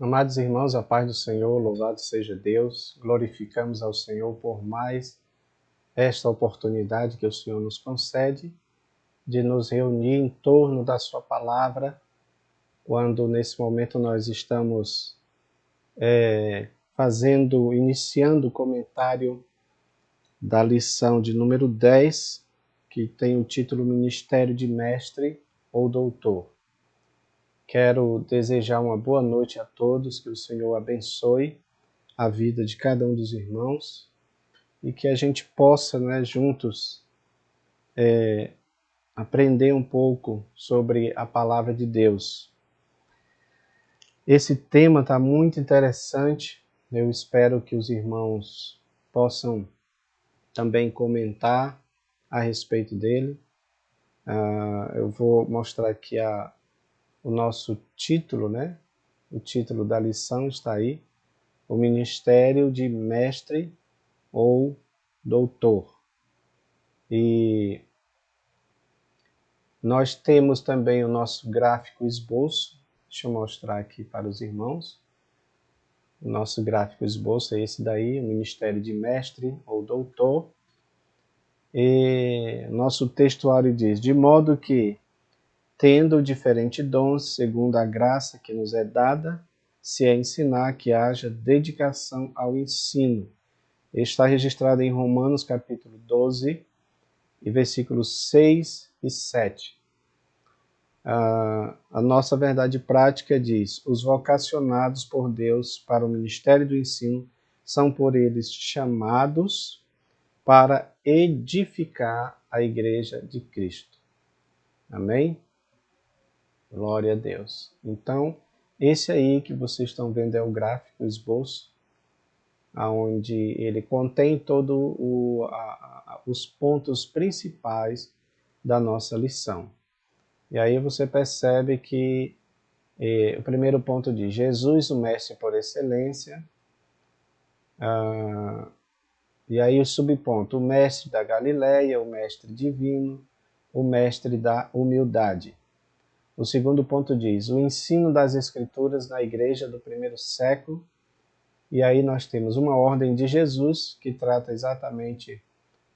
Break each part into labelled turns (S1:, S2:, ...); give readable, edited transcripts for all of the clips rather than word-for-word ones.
S1: Amados irmãos, a paz do Senhor, louvado seja Deus, glorificamos ao Senhor por mais esta oportunidade que o Senhor nos concede de nos reunir em torno da sua palavra, quando nesse momento nós estamos iniciando o comentário da lição de número 10, que tem o título Ministério de Mestre ou Doutor. Quero desejar uma boa noite a todos, que o Senhor abençoe a vida de cada um dos irmãos e que a gente possa, juntos, aprender um pouco sobre a palavra de Deus. Esse tema está muito interessante, eu espero que os irmãos possam também comentar a respeito dele. Eu vou mostrar aqui o nosso título, O título da lição está aí, o Ministério de Mestre ou Doutor. E nós temos também o nosso gráfico esboço. Deixa eu mostrar aqui para os irmãos. O nosso gráfico esboço é esse daí, o Ministério de Mestre ou Doutor. E nosso textuário diz: de modo que, tendo diferentes dons, segundo a graça que nos é dada, se é ensinar, que haja dedicação ao ensino. Está registrado em Romanos capítulo 12, e versículos 6 e 7. A nossa verdade prática diz: os vocacionados por Deus para o ministério do ensino são por eles chamados para edificar a igreja de Cristo. Amém? Glória a Deus. Então, esse aí que vocês estão vendo é o gráfico, o esboço, onde ele contém todos os pontos principais da nossa lição. E aí você percebe que o primeiro ponto diz: Jesus, o mestre por excelência. E aí o subponto: o mestre da Galileia, o mestre divino, o mestre da humildade. O segundo ponto diz: o ensino das Escrituras na igreja do primeiro século. E aí nós temos uma ordem de Jesus, que trata exatamente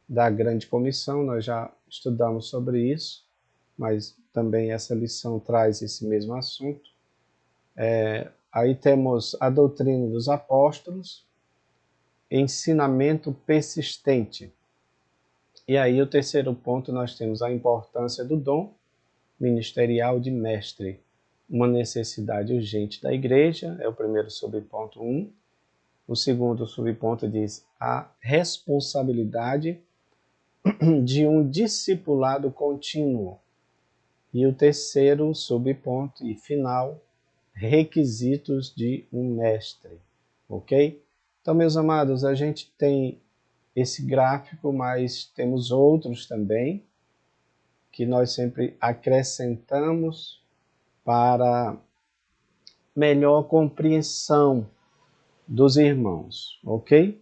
S1: da grande comissão. Nós já estudamos sobre isso, mas também essa lição traz esse mesmo assunto. Aí temos a doutrina dos apóstolos, ensinamento persistente. E aí o terceiro ponto nós temos a importância do dom ministerial de mestre, uma necessidade urgente da igreja, é o primeiro subponto 1. O segundo subponto diz a responsabilidade de um discipulado contínuo. E o terceiro subponto e final, requisitos de um mestre. Ok? Então, meus amados, a gente tem esse gráfico, mas temos outros também, que nós sempre acrescentamos para melhor compreensão dos irmãos, ok?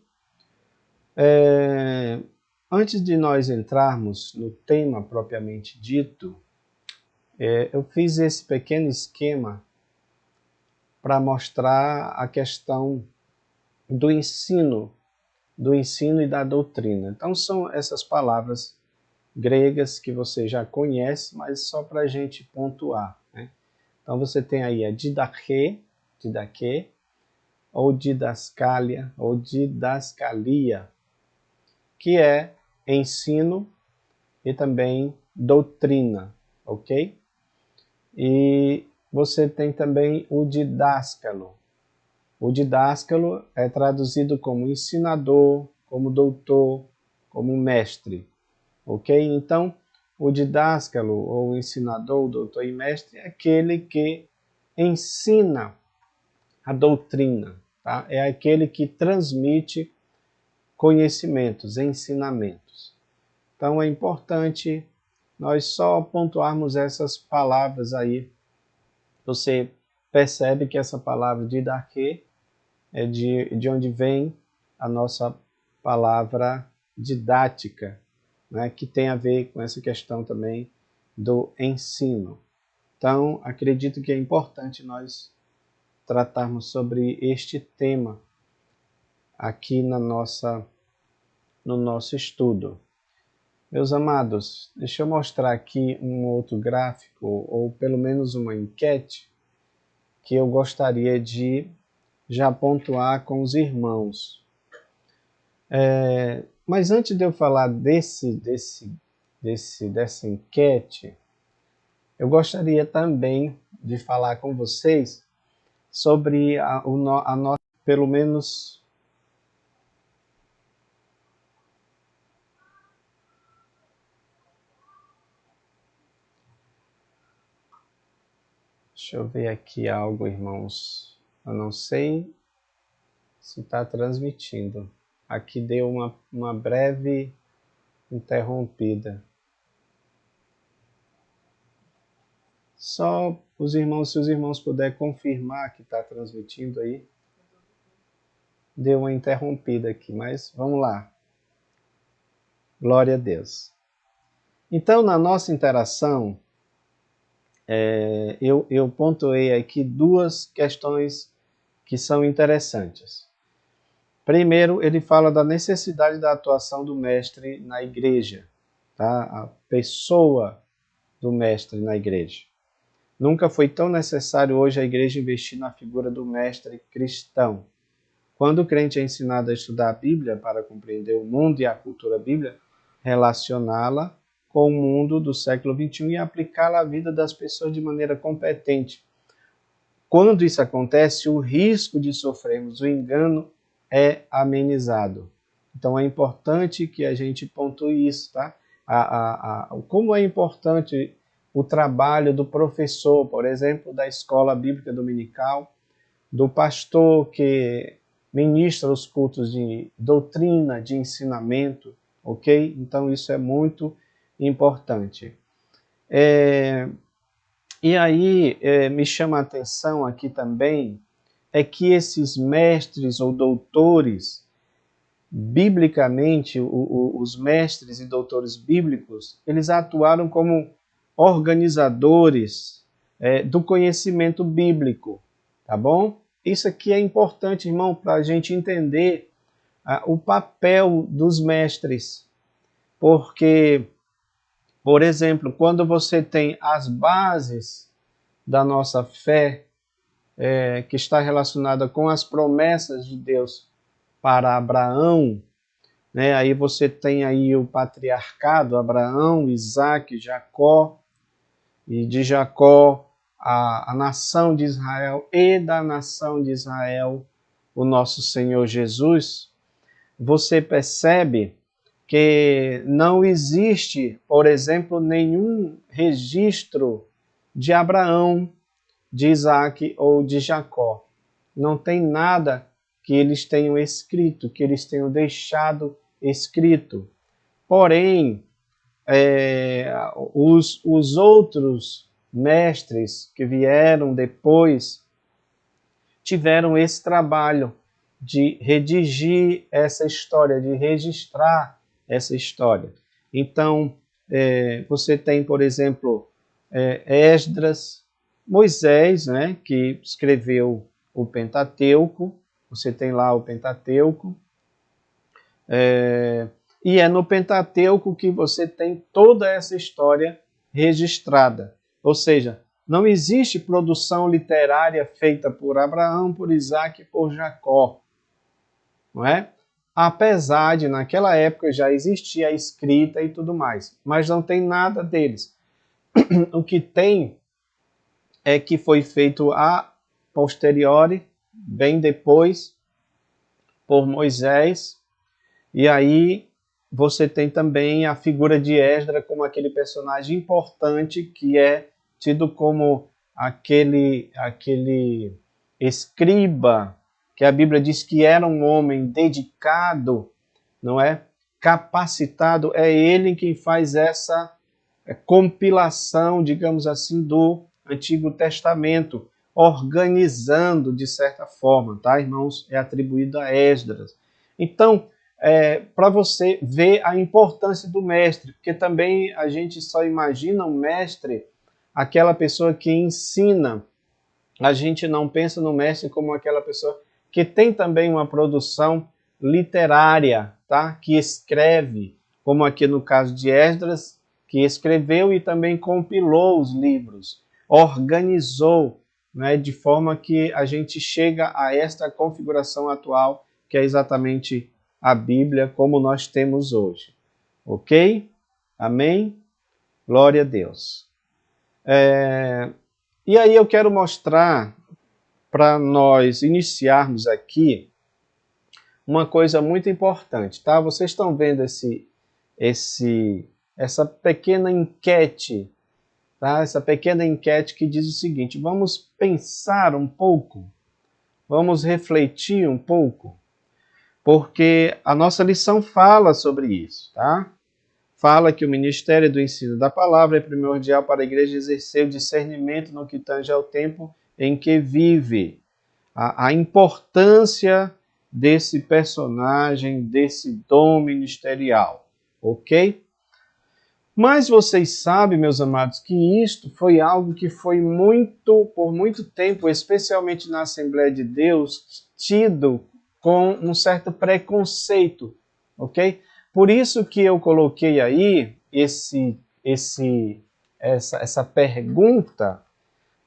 S1: Antes de nós entrarmos no tema propriamente dito, eu fiz esse pequeno esquema para mostrar a questão do ensino e da doutrina. Então são essas palavras gregas que você já conhece, mas só para a gente pontuar. Então você tem aí a didache, ou didascalia, ou didascalia, que é ensino e também doutrina, ok? E você tem também o didáscalo. O didáscalo é traduzido como ensinador, como doutor, como mestre, ok? Então, o didáscalo, ou ensinador, doutor e mestre, é aquele que ensina a doutrina, tá? É aquele que transmite conhecimentos, ensinamentos. Então é importante nós só pontuarmos essas palavras aí. Você percebe que essa palavra didache é de onde vem a nossa palavra didática, que tem a ver com essa questão também do ensino. Então, acredito que é importante nós tratarmos sobre este tema aqui no nosso estudo. Meus amados, deixa eu mostrar aqui um outro gráfico, ou pelo menos uma enquete, que eu gostaria de já pontuar com os irmãos. Mas antes de eu falar dessa enquete, eu gostaria também de falar com vocês sobre a nossa, pelo menos... Deixa eu ver aqui algo, irmãos. Eu não sei se está transmitindo. Aqui deu uma breve interrompida. Só os irmãos, se os irmãos puderem confirmar que está transmitindo aí. Deu uma interrompida aqui, mas vamos lá. Glória a Deus. Então, na nossa interação, eu pontuei aqui duas questões que são interessantes. Primeiro, ele fala da necessidade da atuação do mestre na igreja, tá? A pessoa do mestre na igreja. Nunca foi tão necessário hoje a igreja investir na figura do mestre cristão. Quando o crente é ensinado a estudar a Bíblia para compreender o mundo e a cultura bíblica, relacioná-la com o mundo do século XXI e aplicá-la à vida das pessoas de maneira competente. Quando isso acontece, o risco de sofrermos o engano é amenizado. Então é importante que a gente pontue isso, tá? Como é importante o trabalho do professor, por exemplo, da escola bíblica dominical, do pastor que ministra os cultos de doutrina, de ensinamento, ok? Então isso é muito importante. E aí me chama a atenção aqui também é que esses mestres ou doutores, biblicamente, os mestres e doutores bíblicos, eles atuaram como organizadores do conhecimento bíblico, tá bom? Isso aqui é importante, irmão, para a gente entender o papel dos mestres, porque, por exemplo, quando você tem as bases da nossa fé, que está relacionada com as promessas de Deus para Abraão, né? Aí você tem aí o patriarcado, Abraão, Isaac, Jacó, e de Jacó a nação de Israel, e da nação de Israel o nosso Senhor Jesus. Você percebe que não existe, por exemplo, nenhum registro de Abraão, de Isaac ou de Jacó. Não tem nada que eles tenham escrito, que eles tenham deixado escrito. Porém, os outros mestres que vieram depois tiveram esse trabalho de redigir essa história, de registrar essa história. Então, você tem, por exemplo, Esdras, Moisés, né, que escreveu o Pentateuco, você tem lá o Pentateuco, e é no Pentateuco que você tem toda essa história registrada. Ou seja, não existe produção literária feita por Abraão, por Isaac e por Jacó, não é? Apesar de naquela época já existia a escrita e tudo mais, mas não tem nada deles. O que tem é que foi feito a posteriori, bem depois, por Moisés, e aí você tem também a figura de Esdras como aquele personagem importante que é tido como aquele escriba, que a Bíblia diz que era um homem dedicado, não é? Capacitado, é ele quem faz essa compilação, digamos assim, do Antigo Testamento, organizando de certa forma, tá, irmãos? É atribuído a Esdras. Então, para você ver a importância do mestre, porque também a gente só imagina um mestre, aquela pessoa que ensina a gente não pensa no mestre como aquela pessoa que tem também uma produção literária, tá? Que escreve, como aqui no caso de Esdras, que escreveu e também compilou os livros, organizou, né, de forma que a gente chega a esta configuração atual, que é exatamente a Bíblia como nós temos hoje. Ok? Amém? Glória a Deus. E aí eu quero mostrar, para nós iniciarmos aqui, uma coisa muito importante, tá? Vocês estão vendo essa pequena enquete, tá? Essa pequena enquete que diz o seguinte: vamos pensar um pouco, vamos refletir um pouco, porque a nossa lição fala sobre isso, tá? Fala que o ministério do ensino da palavra é primordial para a igreja exercer o discernimento no que tange ao tempo em que vive. A importância desse personagem, desse dom ministerial, ok? Mas vocês sabem, meus amados, que isto foi algo que foi por muito tempo, especialmente na Assembleia de Deus, tido com um certo preconceito, ok? Por isso que eu coloquei aí essa pergunta,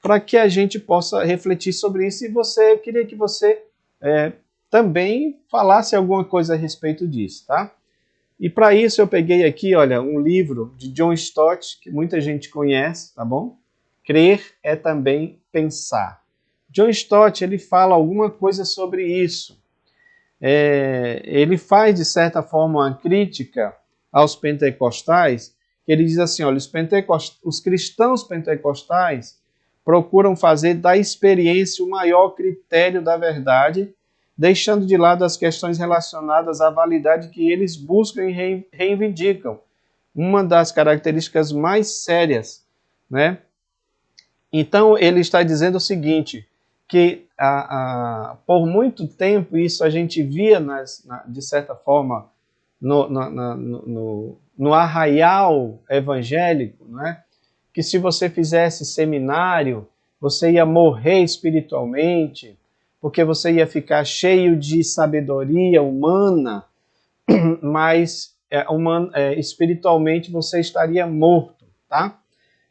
S1: para que a gente possa refletir sobre isso, e eu queria que você também falasse alguma coisa a respeito disso, tá? E para isso eu peguei aqui, olha, um livro de John Stott, que muita gente conhece, tá bom? Crer é também pensar. John Stott, ele fala alguma coisa sobre isso. Ele faz, de certa forma, uma crítica aos pentecostais. Ele diz assim, olha, os cristãos pentecostais procuram fazer da experiência o maior critério da verdade, deixando de lado as questões relacionadas à validade que eles buscam e reivindicam. Uma das características mais sérias, né? Então, ele está dizendo o seguinte, que por muito tempo isso a gente via, de certa forma, no arraial evangélico, né? Que se você fizesse seminário, você ia morrer espiritualmente, porque você ia ficar cheio de sabedoria humana, mas espiritualmente você estaria morto, tá?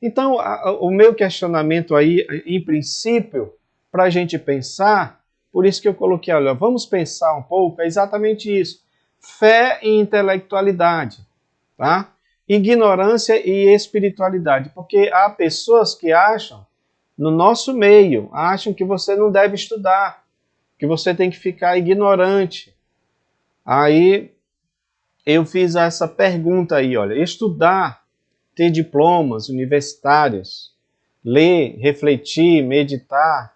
S1: Então, o meu questionamento aí, em princípio, para a gente pensar, por isso que eu coloquei, olha, vamos pensar um pouco, é exatamente isso. Fé e intelectualidade, tá? Ignorância e espiritualidade, porque há pessoas que acham, no nosso meio, acham que você não deve estudar, que você tem que ficar ignorante. Aí eu fiz essa pergunta aí, olha, estudar, ter diplomas universitários, ler, refletir, meditar,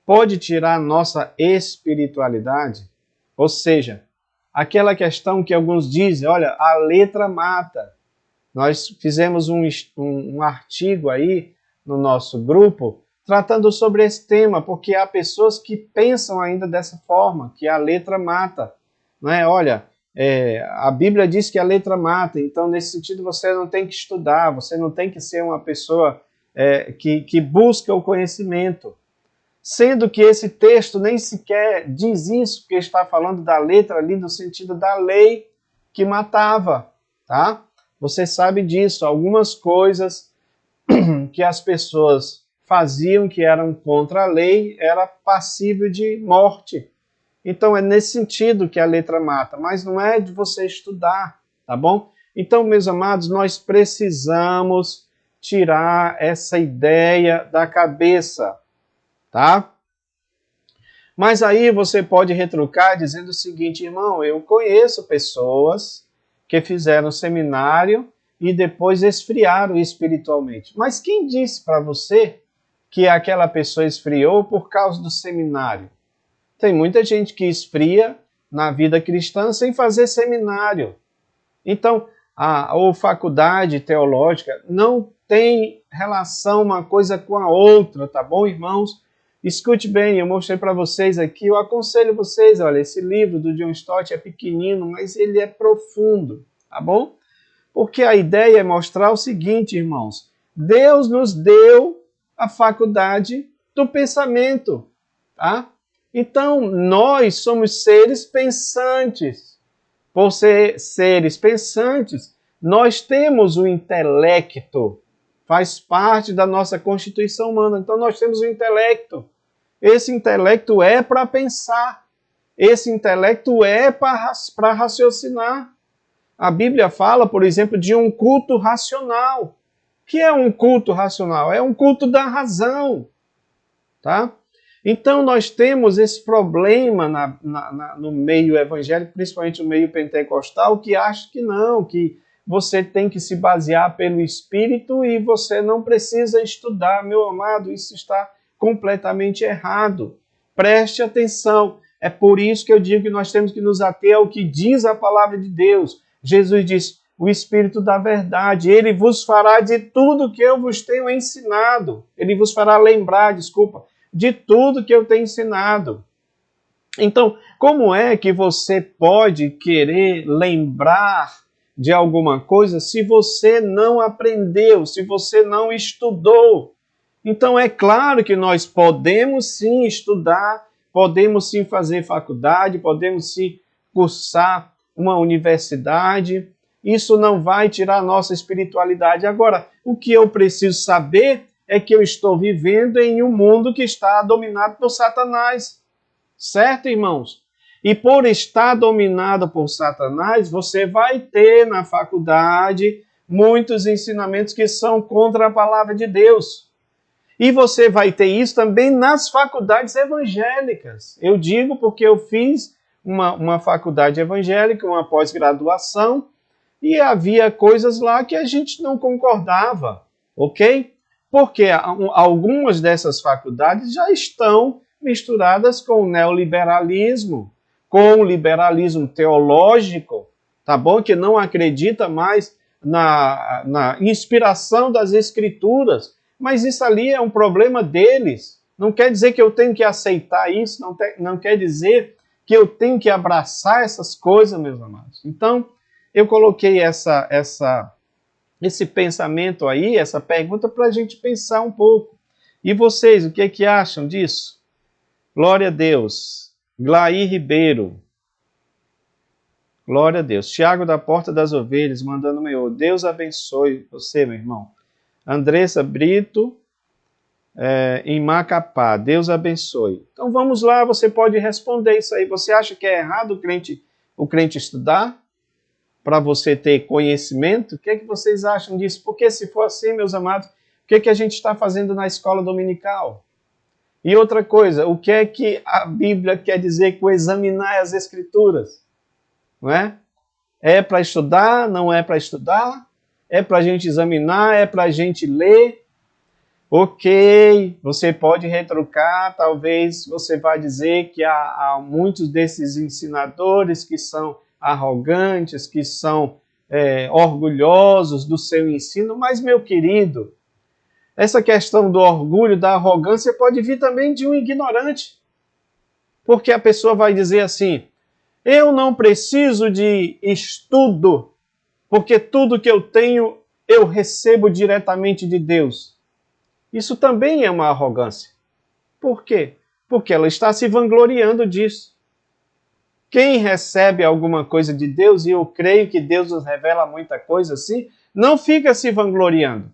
S1: pode tirar a nossa espiritualidade? Ou seja, aquela questão que alguns dizem, olha, a letra mata. Nós fizemos um artigo aí no nosso grupo tratando sobre esse tema, porque há pessoas que pensam ainda dessa forma, que a letra mata. Não é? Olha, a Bíblia diz que a letra mata, então nesse sentido você não tem que estudar, você não tem que ser uma pessoa que busca o conhecimento. Sendo que esse texto nem sequer diz isso, porque está falando da letra ali no sentido da lei que matava, tá? Você sabe disso, algumas coisas que as pessoas faziam que eram contra a lei era passível de morte. Então é nesse sentido que a letra mata, mas não é de você estudar, tá bom? Então, meus amados, nós precisamos tirar essa ideia da cabeça, tá? Mas aí você pode retrucar dizendo o seguinte, irmão, eu conheço pessoas que fizeram seminário e depois esfriaram espiritualmente. Mas quem disse para você que aquela pessoa esfriou por causa do seminário? Tem muita gente que esfria na vida cristã sem fazer seminário. Então, ou faculdade teológica não tem relação uma coisa com a outra, tá bom, irmãos? Escute bem, eu mostrei para vocês aqui, eu aconselho vocês, olha, esse livro do John Stott é pequenino, mas ele é profundo, tá bom? Porque a ideia é mostrar o seguinte, irmãos, Deus nos deu a faculdade do pensamento, tá? Então, nós somos seres pensantes. Por ser seres pensantes, nós temos o intelecto, faz parte da nossa constituição humana. Então, nós temos o intelecto. Esse intelecto é para pensar. Esse intelecto é para raciocinar. A Bíblia fala, por exemplo, de um culto racional. O que é um culto racional? É um culto da razão, tá? Então, nós temos esse problema no meio evangélico, principalmente no meio pentecostal, que acha que não, que você tem que se basear pelo Espírito e você não precisa estudar. Meu amado, isso está completamente errado. Preste atenção. É por isso que eu digo que nós temos que nos ater ao que diz a palavra de Deus. Jesus diz, o Espírito da verdade, ele vos fará de tudo que eu vos tenho ensinado. Ele vos fará lembrar, de tudo que eu tenho ensinado. Então, como é que você pode querer lembrar de alguma coisa se você não aprendeu, se você não estudou? Então, é claro que nós podemos sim estudar, podemos sim fazer faculdade, podemos sim cursar uma universidade. Isso não vai tirar a nossa espiritualidade. Agora, o que eu preciso saber é que eu estou vivendo em um mundo que está dominado por Satanás. Certo, irmãos? E por estar dominado por Satanás, você vai ter na faculdade muitos ensinamentos que são contra a palavra de Deus. E você vai ter isso também nas faculdades evangélicas. Eu digo porque eu fiz uma faculdade evangélica, uma pós-graduação, e havia coisas lá que a gente não concordava, ok? Porque algumas dessas faculdades já estão misturadas com o neoliberalismo, com o liberalismo teológico, tá bom? Que não acredita mais na inspiração das Escrituras. Mas isso ali é um problema deles. Não quer dizer que eu tenho que aceitar isso, não quer dizer que eu tenho que abraçar essas coisas, meus amados. Então, eu coloquei esse pensamento aí, essa pergunta, para a gente pensar um pouco. E vocês, o que é que acham disso? Glória a Deus. Glair Ribeiro. Glória a Deus. Tiago da Porta das Ovelhas, mandando meu. Deus abençoe você, meu irmão. Andressa Brito, em Macapá. Deus abençoe. Então vamos lá, você pode responder isso aí. Você acha que é errado o crente estudar? Para você ter conhecimento? O que é que vocês acham disso? Porque se for assim, meus amados, o que é que a gente está fazendo na escola dominical? E outra coisa, o que é que a Bíblia quer dizer com examinar as Escrituras? Não é? É para estudar? Não é para estudar? É para a gente examinar? É para a gente ler? Ok, você pode retrucar, talvez você vá dizer que há muitos desses ensinadores que são arrogantes, que são orgulhosos do seu ensino, mas, meu querido, essa questão do orgulho, da arrogância pode vir também de um ignorante, porque a pessoa vai dizer assim, eu não preciso de estudo, porque tudo que eu tenho eu recebo diretamente de Deus. Isso também é uma arrogância. Por quê? Porque ela está se vangloriando disso. Quem recebe alguma coisa de Deus, e eu creio que Deus nos revela muita coisa assim, não fica se vangloriando.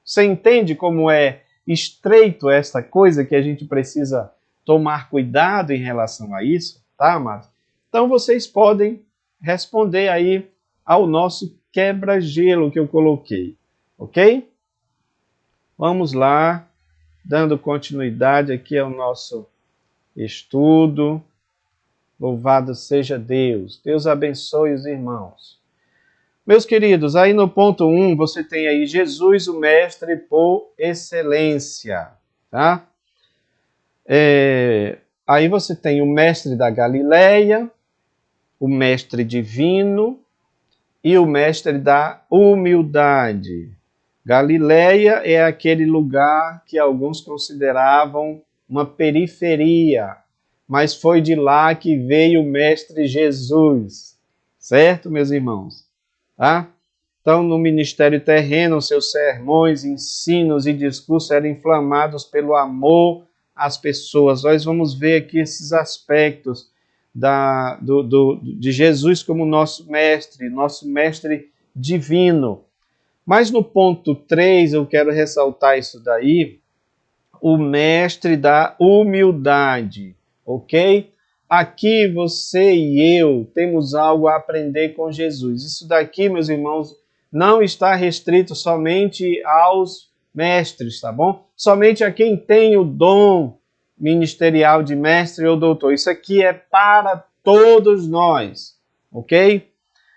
S1: Você entende como é estreito esta coisa que a gente precisa tomar cuidado em relação a isso, tá, amados? Então vocês podem responder aí ao nosso quebra-gelo que eu coloquei, ok? Vamos lá, dando continuidade aqui ao nosso estudo. Louvado seja Deus. Deus abençoe os irmãos. Meus queridos, aí no ponto 1, você tem aí Jesus, o mestre por excelência, tá? Aí você tem o mestre da Galileia, o mestre divino e o mestre da humildade. Galileia é aquele lugar que alguns consideravam uma periferia, mas foi de lá que veio o mestre Jesus, certo, meus irmãos? Tá? Então, no ministério terreno, seus sermões, ensinos e discursos eram inflamados pelo amor as pessoas. Nós vamos ver aqui esses aspectos de Jesus como nosso mestre divino. Mas no ponto 3, eu quero ressaltar isso daí, o mestre da humildade, ok? Aqui você e eu temos algo a aprender com Jesus. Isso daqui, meus irmãos, não está restrito somente aos mestres, tá bom? Somente a quem tem o dom ministerial de mestre ou doutor. Isso aqui é para todos nós, ok?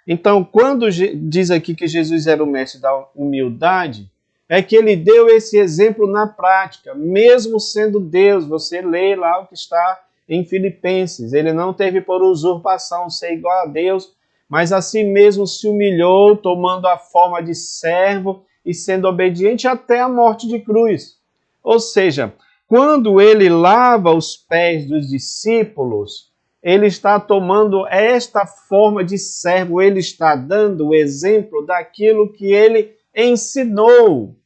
S1: Então, quando diz aqui que Jesus era o mestre da humildade, é que ele deu esse exemplo na prática, mesmo sendo Deus. Você lê lá o que está em Filipenses. Ele não teve por usurpação ser igual a Deus, mas a si mesmo se humilhou, tomando a forma de servo e sendo obediente até a morte de cruz. Ou seja, quando ele lava os pés dos discípulos, ele está tomando esta forma de servo, ele está dando o exemplo daquilo que ele ensinou,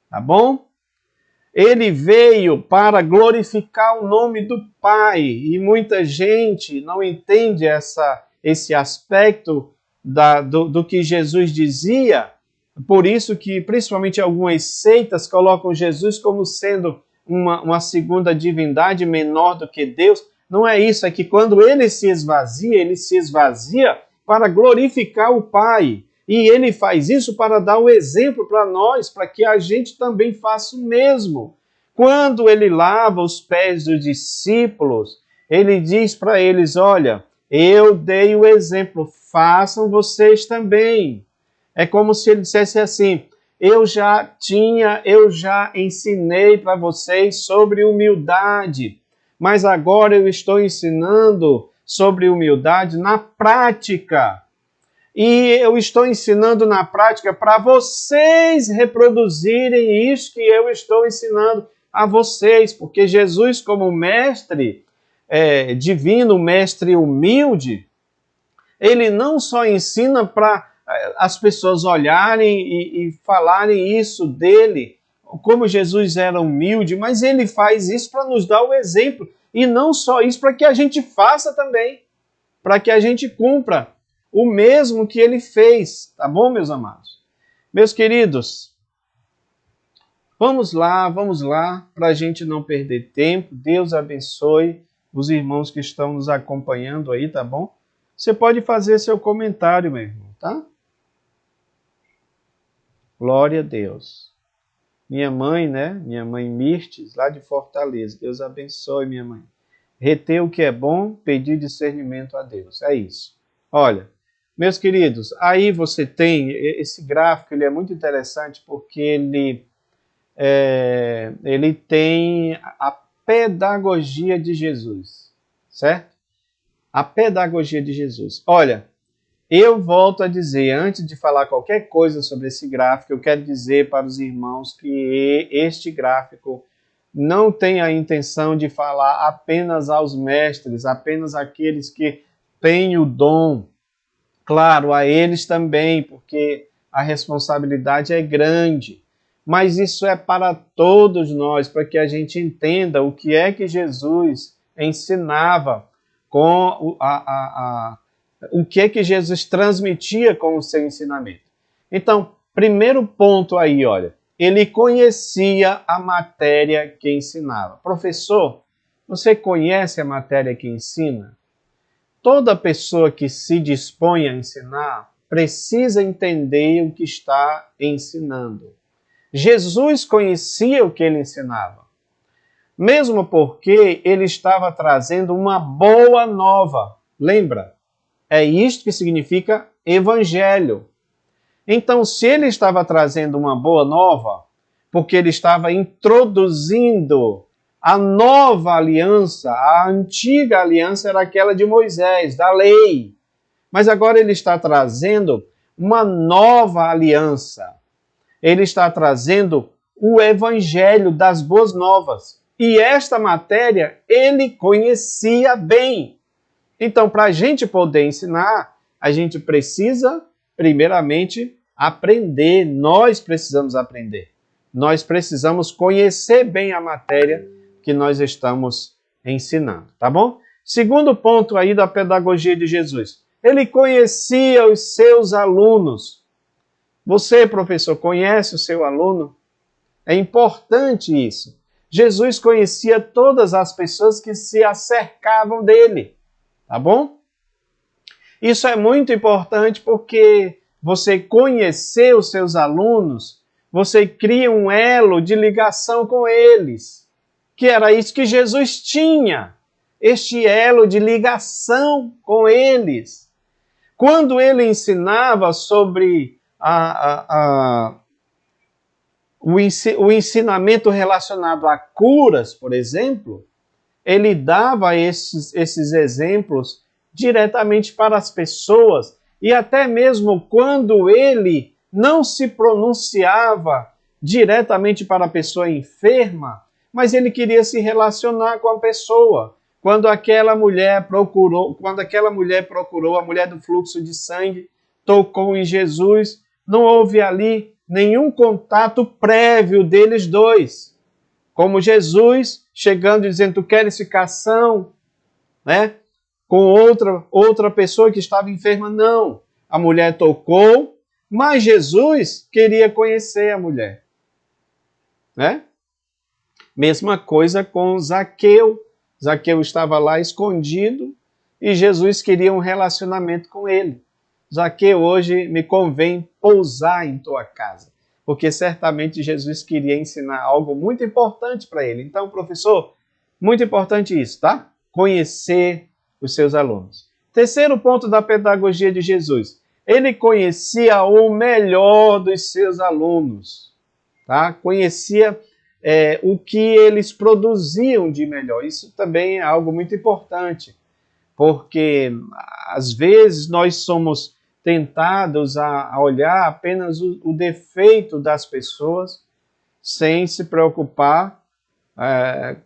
S1: tá bom? Ele veio para glorificar o nome do Pai, e muita gente não entende esse aspecto do que Jesus dizia, por isso que principalmente algumas seitas colocam Jesus como sendo uma segunda divindade menor do que Deus. Não é isso, é que quando ele se esvazia para glorificar o Pai. E ele faz isso para dar o exemplo para nós, para que a gente também faça o mesmo. Quando ele lava os pés dos discípulos, ele diz para eles, olha, eu dei o exemplo, façam vocês também. É como se ele dissesse assim, eu já ensinei para vocês sobre humildade, mas agora eu estou ensinando sobre humildade na prática. E eu estou ensinando na prática para vocês reproduzirem isso que eu estou ensinando a vocês, porque Jesus, como mestre divino, mestre humilde, ele não só ensina para as pessoas olharem e falarem isso dele, como Jesus era humilde, mas ele faz isso para nos dar o exemplo. E não só isso, para que a gente faça também, para que a gente cumpra o mesmo que ele fez. Tá bom, meus amados? Meus queridos, vamos lá, para a gente não perder tempo. Deus abençoe os irmãos que estão nos acompanhando aí, tá bom? Você pode fazer seu comentário, meu irmão, tá? Glória a Deus. Minha mãe, né? Minha mãe Mirtes, lá de Fortaleza. Deus abençoe, minha mãe. Reter o que é bom, pedir discernimento a Deus. É isso. Olha, meus queridos, aí você tem esse gráfico, ele é muito interessante porque ele tem a pedagogia de Jesus, certo? A pedagogia de Jesus. Olha, eu volto a dizer, antes de falar qualquer coisa sobre esse gráfico, eu quero dizer para os irmãos que este gráfico não tem a intenção de falar apenas aos mestres, apenas àqueles que têm o dom. Claro, a eles também, porque a responsabilidade é grande. Mas isso é para todos nós, para que a gente entenda o que é que Jesus ensinava, o que é que Jesus transmitia com o seu ensinamento. Então, primeiro ponto aí, olha, ele conhecia a matéria que ensinava. Professor, você conhece a matéria que ensina? Toda pessoa que se dispõe a ensinar precisa entender o que está ensinando. Jesus conhecia o que ele ensinava, mesmo porque ele estava trazendo uma boa nova. Lembra? É isto que significa evangelho. Então, se ele estava trazendo uma boa nova, porque ele estava introduzindo a nova aliança, a antiga aliança era aquela de Moisés, da lei. Mas agora ele está trazendo uma nova aliança. Ele está trazendo o evangelho das boas novas. E esta matéria ele conhecia bem. Então, para a gente poder ensinar, a gente precisa, primeiramente, aprender. Nós precisamos aprender. Nós precisamos conhecer bem a matéria que nós estamos ensinando, tá bom? Segundo ponto aí da pedagogia de Jesus. Ele conhecia os seus alunos. Você, professor, conhece o seu aluno? É importante isso. Jesus conhecia todas as pessoas que se acercavam dele, tá bom? Isso é muito importante porque você conhecer os seus alunos, você cria um elo de ligação com eles, que era isso que Jesus tinha, este elo de ligação com eles. Quando ele ensinava sobre o ensinamento relacionado a curas, por exemplo, ele dava esses exemplos diretamente para as pessoas, e até mesmo quando ele não se pronunciava diretamente para a pessoa enferma, mas ele queria se relacionar com a pessoa. Quando aquela mulher procurou, a mulher do fluxo de sangue, tocou em Jesus, não houve ali nenhum contato prévio deles dois. Como Jesus chegando e dizendo, tu queres ficar são, né? Com outra pessoa que estava enferma, não. A mulher tocou, mas Jesus queria conhecer a mulher, né? Mesma coisa com Zaqueu. Zaqueu estava lá escondido e Jesus queria um relacionamento com ele. Zaqueu, hoje me convém pousar em tua casa, porque certamente Jesus queria ensinar algo muito importante para ele. Então, professor, muito importante isso, tá? Conhecer os seus alunos. Terceiro ponto da pedagogia de Jesus. Ele conhecia o melhor dos seus alunos, tá? Conhecia o que eles produziam de melhor. Isso também é algo muito importante, porque às vezes nós somos tentados a olhar apenas o defeito das pessoas sem se preocupar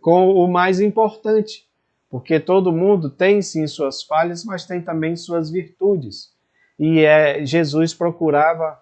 S1: com o mais importante, porque todo mundo tem sim suas falhas, mas tem também suas virtudes. E Jesus procurava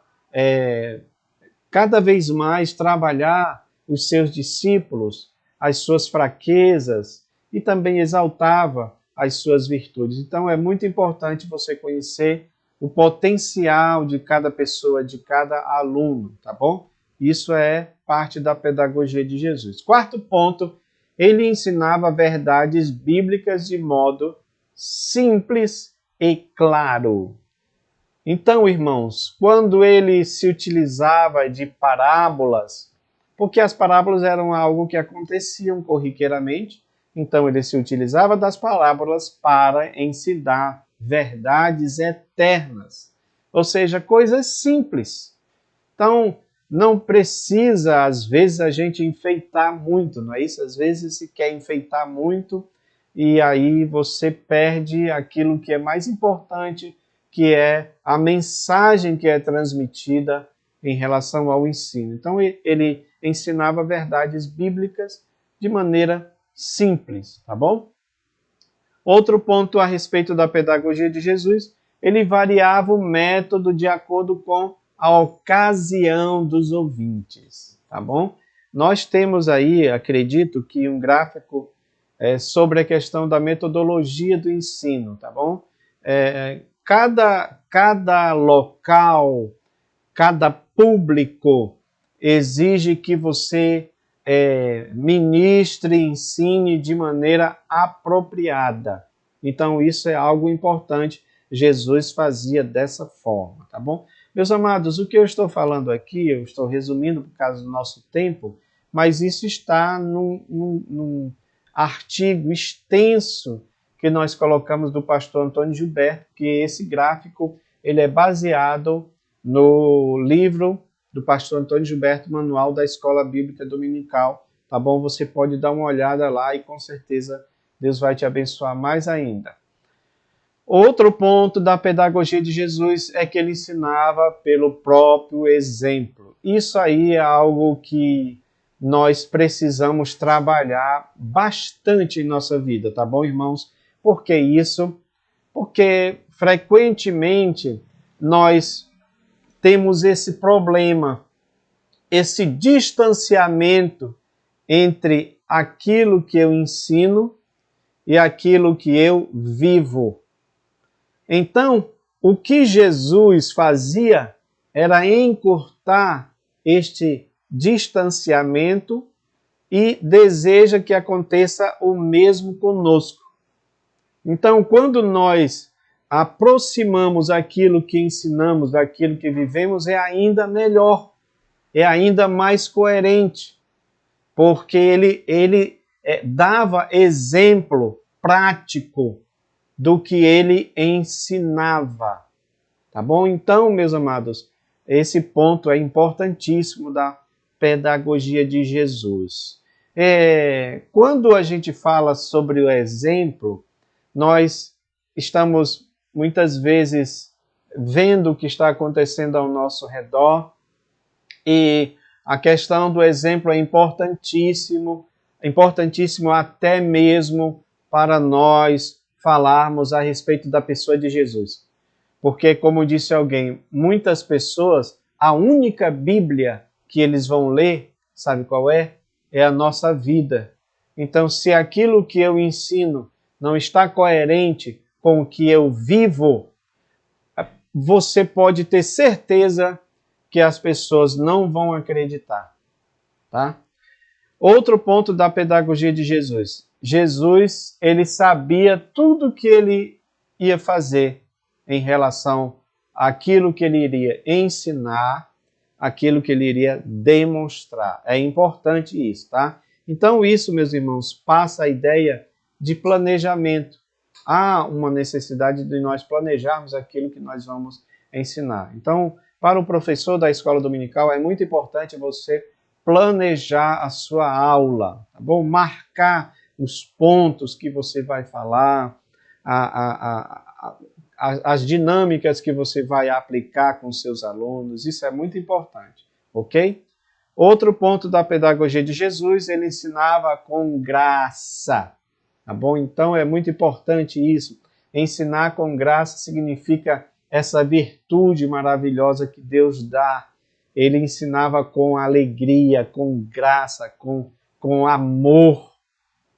S1: cada vez mais trabalhar os seus discípulos, as suas fraquezas, e também exaltava as suas virtudes. Então é muito importante você conhecer o potencial de cada pessoa, de cada aluno, tá bom? Isso é parte da pedagogia de Jesus. Quarto ponto, ele ensinava verdades bíblicas de modo simples e claro. Então, irmãos, quando ele se utilizava de parábolas, porque as parábolas eram algo que aconteciam corriqueiramente, então ele se utilizava das parábolas para ensinar verdades eternas, ou seja, coisas simples. Então, não precisa, às vezes, a gente enfeitar muito, não é isso? Às vezes se quer enfeitar muito e aí você perde aquilo que é mais importante, que é a mensagem que é transmitida em relação ao ensino. Então, ele ensinava verdades bíblicas de maneira simples, tá bom? Outro ponto a respeito da pedagogia de Jesus, ele variava o método de acordo com a ocasião dos ouvintes, tá bom? Nós temos aí, acredito que um gráfico sobre a questão da metodologia do ensino, tá bom? Cada local, cada público exige que você ministre, ensine de maneira apropriada. Então, isso é algo importante. Jesus fazia dessa forma, tá bom? Meus amados, o que eu estou falando aqui, eu estou resumindo por causa do nosso tempo, mas isso está num artigo extenso que nós colocamos do pastor Antônio Gilberto, que esse gráfico ele é baseado no livro do pastor Antônio Gilberto, Manual da Escola Bíblica Dominical, tá bom? Você pode dar uma olhada lá e com certeza Deus vai te abençoar mais ainda. Outro ponto da pedagogia de Jesus é que ele ensinava pelo próprio exemplo. Isso aí é algo que nós precisamos trabalhar bastante em nossa vida, tá bom, irmãos? Por que isso? Porque frequentemente nós temos esse problema, esse distanciamento entre aquilo que eu ensino e aquilo que eu vivo. Então, o que Jesus fazia era encurtar este distanciamento e deseja que aconteça o mesmo conosco. Então, quando nós aproximamos aquilo que ensinamos daquilo que vivemos, é ainda melhor, é ainda mais coerente, porque ele dava exemplo prático do que ele ensinava. Tá bom? Então, meus amados, esse ponto é importantíssimo da pedagogia de Jesus. Quando a gente fala sobre o exemplo, nós estamos muitas vezes vendo o que está acontecendo ao nosso redor e a questão do exemplo é importantíssimo até mesmo para nós falarmos a respeito da pessoa de Jesus. Porque, como disse alguém, muitas pessoas, a única Bíblia que eles vão ler, sabe qual é? É a nossa vida. Então, se aquilo que eu ensino não está coerente com o que eu vivo, você pode ter certeza que as pessoas não vão acreditar. Tá? Outro ponto da pedagogia de Jesus. Jesus, ele sabia tudo que ele ia fazer em relação àquilo que ele iria ensinar, aquilo que ele iria demonstrar. É importante isso, tá? Então isso, meus irmãos, passa a ideia de planejamento. Há uma necessidade de nós planejarmos aquilo que nós vamos ensinar. Então, para o professor da escola dominical, é muito importante você planejar a sua aula, tá bom? Marcar os pontos que você vai falar, as dinâmicas que você vai aplicar com seus alunos, isso é muito importante, ok? Outro ponto da pedagogia de Jesus, ele ensinava com graça, tá bom? Então é muito importante isso. Ensinar com graça significa essa virtude maravilhosa que Deus dá. Ele ensinava com alegria, com graça, com amor,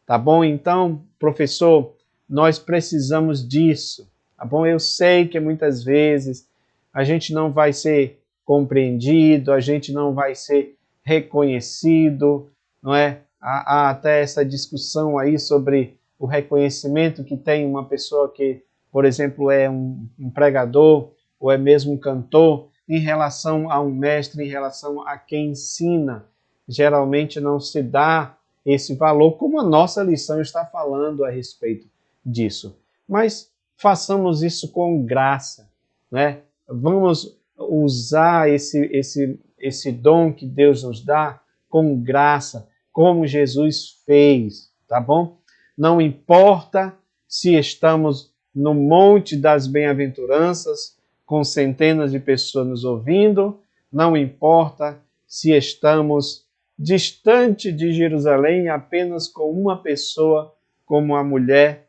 S1: tá bom? Então, professor, nós precisamos disso, tá bom? Eu sei que muitas vezes a gente não vai ser compreendido, a gente não vai ser reconhecido, não é? Há até essa discussão aí sobre o reconhecimento que tem uma pessoa que, por exemplo, é um pregador ou é mesmo um cantor, em relação a um mestre, em relação a quem ensina. Geralmente não se dá esse valor, como a nossa lição está falando a respeito disso. Mas façamos isso com graça, né? Vamos usar esse dom que Deus nos dá com graça, como Jesus fez, tá bom? Não importa se estamos no Monte das Bem-aventuranças, com centenas de pessoas nos ouvindo, não importa se estamos distante de Jerusalém apenas com uma pessoa, como a mulher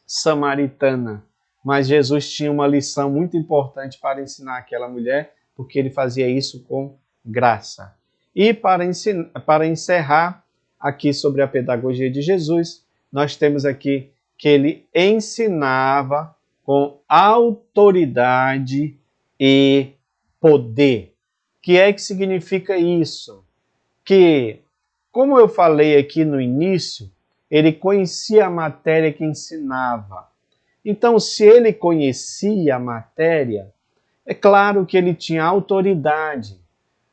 S1: samaritana. Mas Jesus tinha uma lição muito importante para ensinar aquela mulher, porque ele fazia isso com graça. E para encerrar aqui sobre a pedagogia de Jesus, nós temos aqui que ele ensinava com autoridade e poder. O que é que significa isso? Que, como eu falei aqui no início, ele conhecia a matéria que ensinava. Então, se ele conhecia a matéria, é claro que ele tinha autoridade.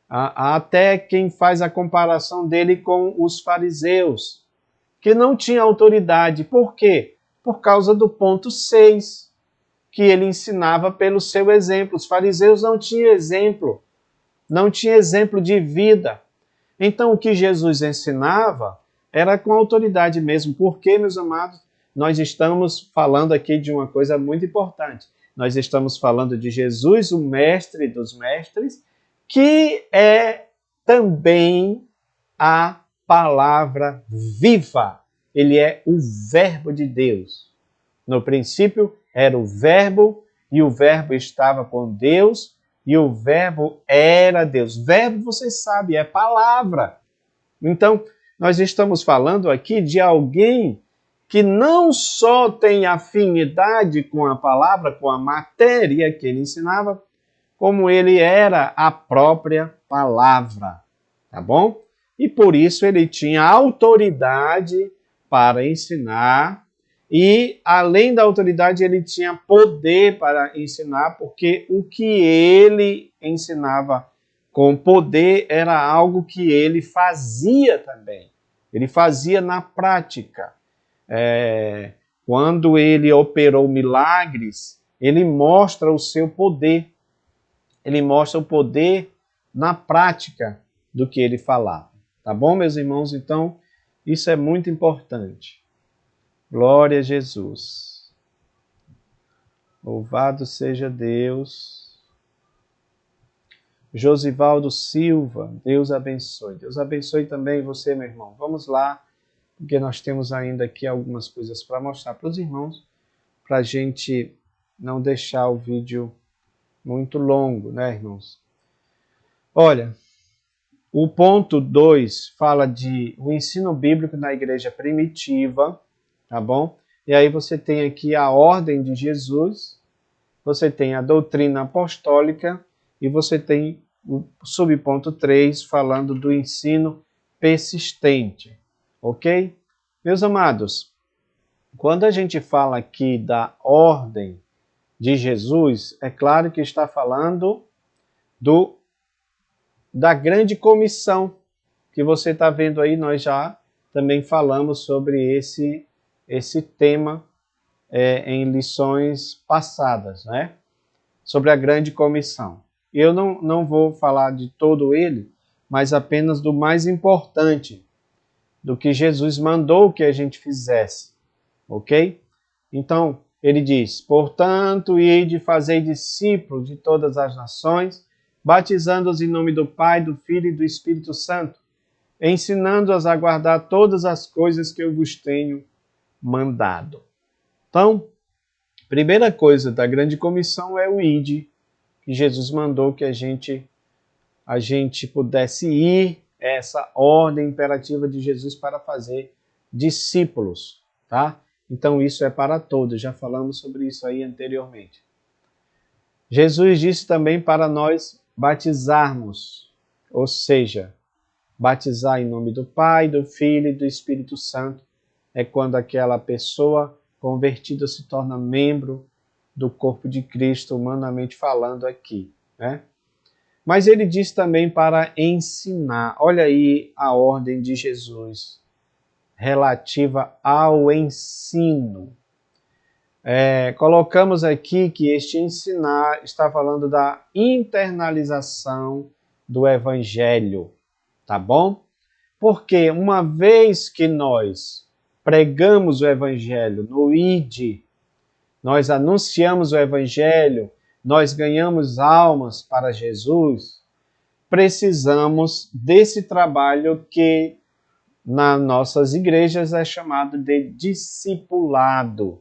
S1: Há até quem faz a comparação dele com os fariseus, que não tinha autoridade. Por quê? Por causa do ponto 6, que ele ensinava pelo seu exemplo. Os fariseus não tinham exemplo de vida. Então, o que Jesus ensinava era com autoridade mesmo. Porque, meus amados, nós estamos falando aqui de uma coisa muito importante. Nós estamos falando de Jesus, o mestre dos mestres, que é também a palavra viva. Ele é o Verbo de Deus. No princípio era o Verbo, e o Verbo estava com Deus, e o Verbo era Deus. Verbo, vocês sabem, é palavra. Então, nós estamos falando aqui de alguém que não só tem afinidade com a palavra, com a matéria que ele ensinava, como ele era a própria palavra, tá bom? E por isso ele tinha autoridade para ensinar, e além da autoridade ele tinha poder para ensinar, porque o que ele ensinava com poder era algo que ele fazia também. Ele fazia na prática. Quando ele operou milagres, ele mostra o seu poder. Ele mostra o poder na prática do que ele falava. Tá bom, meus irmãos? Então, isso é muito importante. Glória a Jesus. Louvado seja Deus. Josivaldo Silva, Deus abençoe. Deus abençoe também você, meu irmão. Vamos lá, porque nós temos ainda aqui algumas coisas para mostrar para os irmãos, para a gente não deixar o vídeo muito longo, né, irmãos? Olha, o ponto 2 fala de o ensino bíblico na igreja primitiva, tá bom? E aí você tem aqui a ordem de Jesus, você tem a doutrina apostólica e você tem o subponto 3 falando do ensino persistente, ok? Meus amados, quando a gente fala aqui da ordem de Jesus, é claro que está falando da grande comissão, que você está vendo aí, nós já também falamos sobre esse tema em lições passadas, né? Sobre a grande comissão. Eu não vou falar de todo ele, mas apenas do mais importante, do que Jesus mandou que a gente fizesse, ok? Então, ele diz, portanto, ide fazei discípulos de todas as nações, batizando-os em nome do Pai, do Filho e do Espírito Santo, ensinando-os a guardar todas as coisas que eu vos tenho mandado. Então, primeira coisa da grande comissão é o ide, que Jesus mandou que a gente pudesse ir, essa ordem imperativa de Jesus para fazer discípulos, tá? Então isso é para todos, já falamos sobre isso aí anteriormente. Jesus disse também para nós batizarmos, ou seja, batizar em nome do Pai, do Filho e do Espírito Santo, é quando aquela pessoa convertida se torna membro do corpo de Cristo, humanamente falando aqui, né? Mas ele diz também para ensinar. Olha aí a ordem de Jesus relativa ao ensino. Colocamos aqui que este ensinar está falando da internalização do Evangelho, tá bom? Porque uma vez que nós pregamos o Evangelho no ID, nós anunciamos o Evangelho, nós ganhamos almas para Jesus, precisamos desse trabalho que nas nossas igrejas é chamado de discipulado.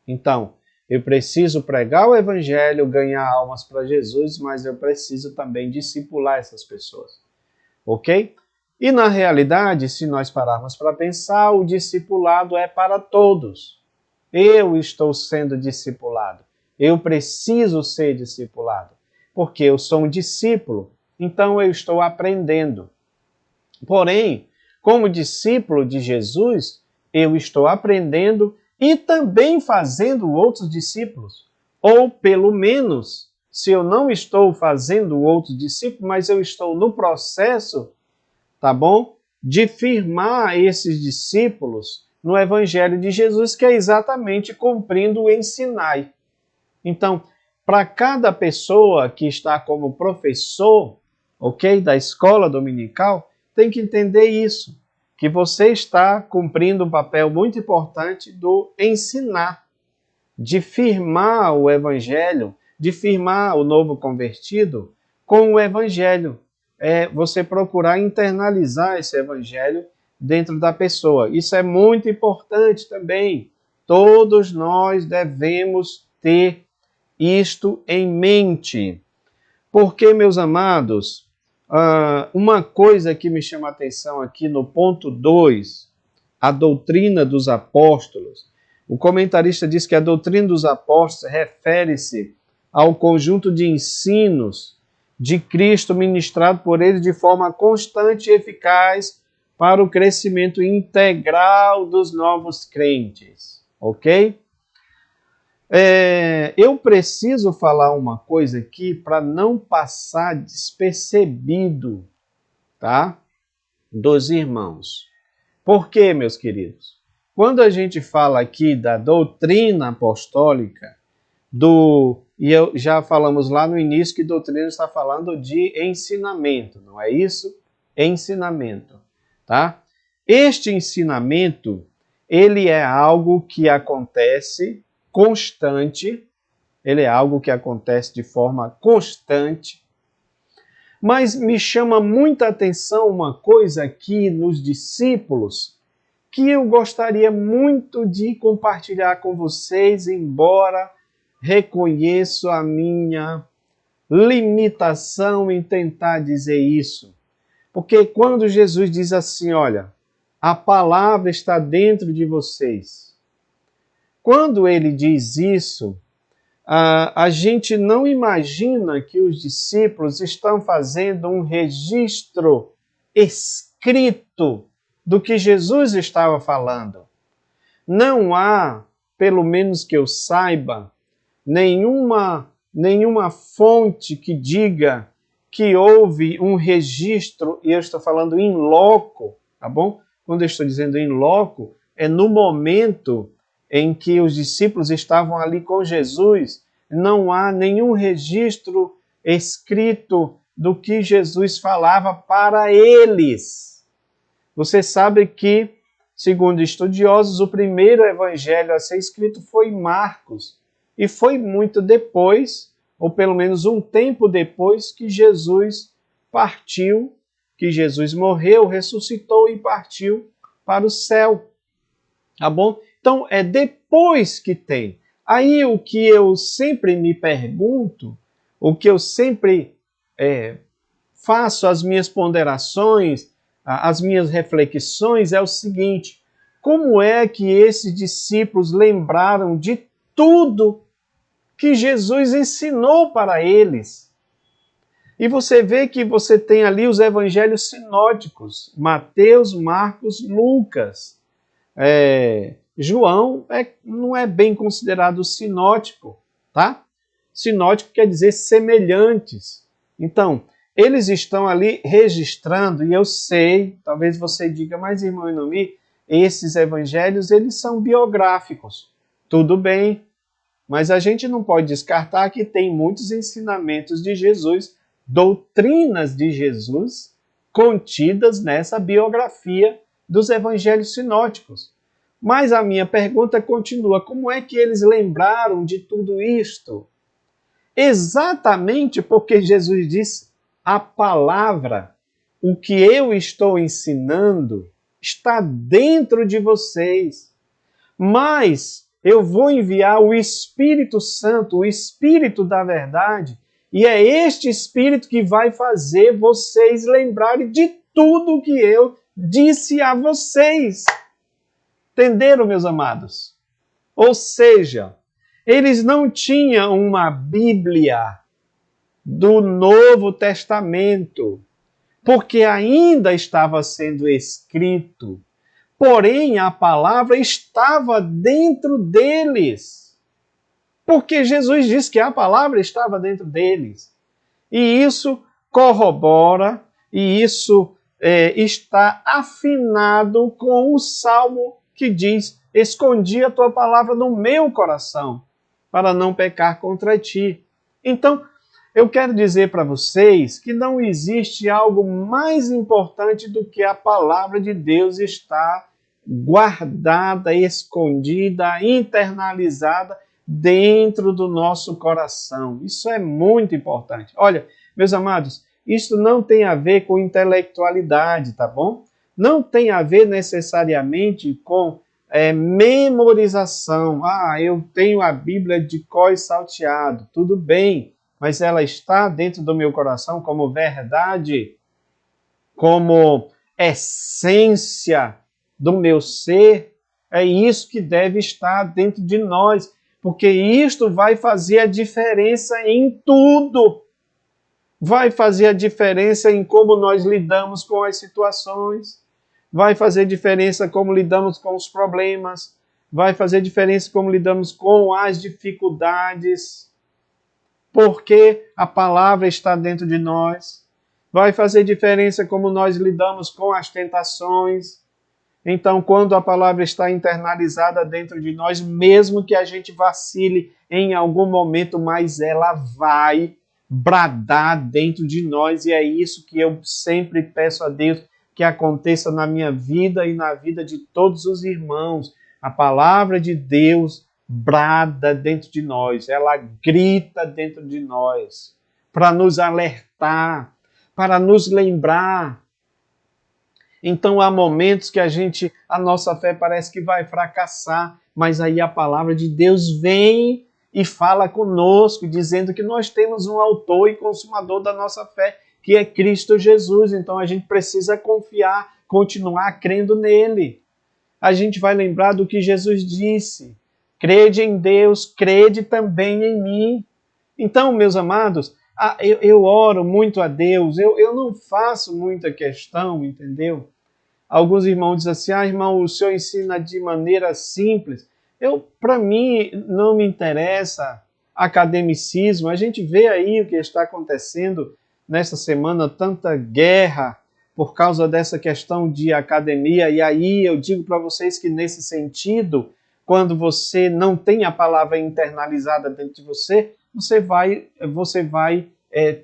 S1: Então, eu preciso pregar o Evangelho, ganhar almas para Jesus, mas eu preciso também discipular essas pessoas, ok? E na realidade, se nós pararmos para pensar, o discipulado é para todos. Eu estou sendo discipulado. Eu preciso ser discipulado. Porque eu sou um discípulo, então eu estou aprendendo. Porém, como discípulo de Jesus, eu estou aprendendo e também fazendo outros discípulos. Ou, pelo menos, se eu não estou fazendo outros discípulos, mas eu estou no processo, tá bom? De firmar esses discípulos no Evangelho de Jesus, que é exatamente cumprindo o ensinai. Então, para cada pessoa que está como professor, ok, da escola dominical, tem que entender isso, que você está cumprindo um papel muito importante do ensinar, de firmar o Evangelho, de firmar o novo convertido com o Evangelho. Você procurar internalizar esse Evangelho dentro da pessoa. Isso é muito importante também. Todos nós devemos ter isto em mente. Porque, meus amados, Uma coisa que me chama a atenção aqui no ponto 2, a doutrina dos apóstolos. O comentarista diz que a doutrina dos apóstolos refere-se ao conjunto de ensinos de Cristo ministrado por eles de forma constante e eficaz para o crescimento integral dos novos crentes. Ok? Eu preciso falar uma coisa aqui para não passar despercebido, tá? Dos irmãos. Por quê, meus queridos? Quando a gente fala aqui da doutrina apostólica, e já falamos lá no início que doutrina está falando de ensinamento, não é isso? Ensinamento, tá? Este ensinamento, ele é algo que acontece constante, ele é algo que acontece de forma constante, mas me chama muita atenção uma coisa aqui nos discípulos que eu gostaria muito de compartilhar com vocês, embora reconheço a minha limitação em tentar dizer isso. Porque quando Jesus diz assim, olha, a palavra está dentro de vocês. Quando ele diz isso, a gente não imagina que os discípulos estão fazendo um registro escrito do que Jesus estava falando. Não há, pelo menos que eu saiba, nenhuma fonte que diga que houve um registro, e eu estou falando in loco, tá bom? Quando eu estou dizendo in loco, é no momento em que os discípulos estavam ali com Jesus, não há nenhum registro escrito do que Jesus falava para eles. Você sabe que, segundo estudiosos, o primeiro evangelho a ser escrito foi Marcos, e foi muito depois, ou pelo menos um tempo depois, que Jesus partiu, que Jesus morreu, ressuscitou e partiu para o céu. Tá bom? Então, é depois que tem. Aí o que eu sempre me pergunto, o que eu sempre faço as minhas ponderações, as minhas reflexões é o seguinte: como é que esses discípulos lembraram de tudo que Jesus ensinou para eles? E você vê que você tem ali os evangelhos sinóticos, Mateus, Marcos, Lucas. João não é bem considerado sinótico, tá? Sinótico quer dizer semelhantes. Então, eles estão ali registrando, e eu sei, talvez você diga, mas irmão Inomi, esses evangelhos, eles são biográficos. Tudo bem, mas a gente não pode descartar que tem muitos ensinamentos de Jesus, doutrinas de Jesus, contidas nessa biografia dos evangelhos sinóticos. Mas a minha pergunta continua: como é que eles lembraram de tudo isto? Exatamente porque Jesus disse: a palavra, o que eu estou ensinando, está dentro de vocês. Mas eu vou enviar o Espírito Santo, o Espírito da verdade, e é este Espírito que vai fazer vocês lembrarem de tudo que eu disse a vocês. Entenderam, meus amados? Ou seja, eles não tinham uma Bíblia do Novo Testamento, porque ainda estava sendo escrito. Porém, a palavra estava dentro deles. Porque Jesus disse que a palavra estava dentro deles. E isso corrobora, e isso está afinado com o Salmo que diz: escondi a tua palavra no meu coração, para não pecar contra ti. Então, eu quero dizer para vocês que não existe algo mais importante do que a palavra de Deus estar guardada, escondida, internalizada dentro do nosso coração. Isso é muito importante. Olha, meus amados, isso não tem a ver com intelectualidade, tá bom? Não tem a ver necessariamente com memorização. Eu tenho a Bíblia de cor e salteado. Tudo bem, mas ela está dentro do meu coração como verdade. como essência do meu ser, é isso que deve estar dentro de nós, porque isto vai fazer a diferença em tudo. Vai fazer a diferença em como nós lidamos com as situações, vai fazer diferença como lidamos com os problemas, vai fazer diferença como lidamos com as dificuldades, porque a palavra está dentro de nós. Vai fazer diferença como nós lidamos com as tentações. Então, quando a palavra está internalizada dentro de nós, mesmo que a gente vacile em algum momento, mas ela vai bradar dentro de nós, e é isso que eu sempre peço a Deus que aconteça na minha vida e na vida de todos os irmãos. A palavra de Deus brada dentro de nós, ela grita dentro de nós, para nos alertar, para nos lembrar. Então há momentos que a nossa fé parece que vai fracassar, mas aí a palavra de Deus vem e fala conosco, dizendo que nós temos um autor e consumador da nossa fé, que é Cristo Jesus. Então a gente precisa confiar, continuar crendo nele. A gente vai lembrar do que Jesus disse: crede em Deus, crede também em mim. Então, meus amados, eu oro muito a Deus, eu não faço muita questão, entendeu? Alguns irmãos dizem assim: irmão, o senhor ensina de maneira simples. Para mim, não me interessa academicismo. A gente vê aí o que está acontecendo nesta semana, tanta guerra por causa dessa questão de academia. E aí eu digo para vocês que nesse sentido, quando você não tem a palavra internalizada dentro de você, você vai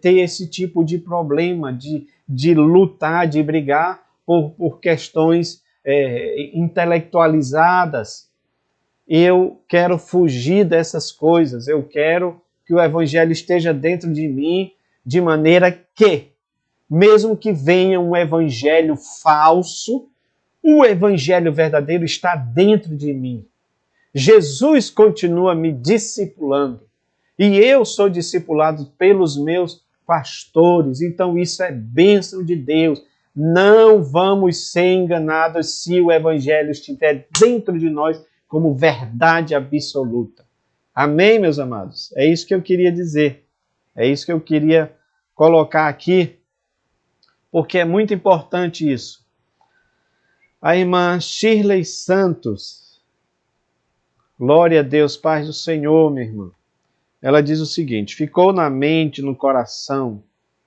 S1: ter esse tipo de problema de lutar, de brigar por questões intelectualizadas. Eu quero fugir dessas coisas, eu quero que o evangelho esteja dentro de mim, de maneira que, mesmo que venha um evangelho falso, o evangelho verdadeiro está dentro de mim. Jesus continua me discipulando e eu sou discipulado pelos meus pastores, então isso é bênção de Deus. Não vamos ser enganados se o evangelho estiver dentro de nós como verdade absoluta. Amém, meus amados? É isso que eu queria dizer. É isso que eu queria colocar aqui, porque é muito importante isso. A irmã Shirley Santos, glória a Deus, paz do Senhor, minha irmã. Ela diz o seguinte: ficou na mente, no coração,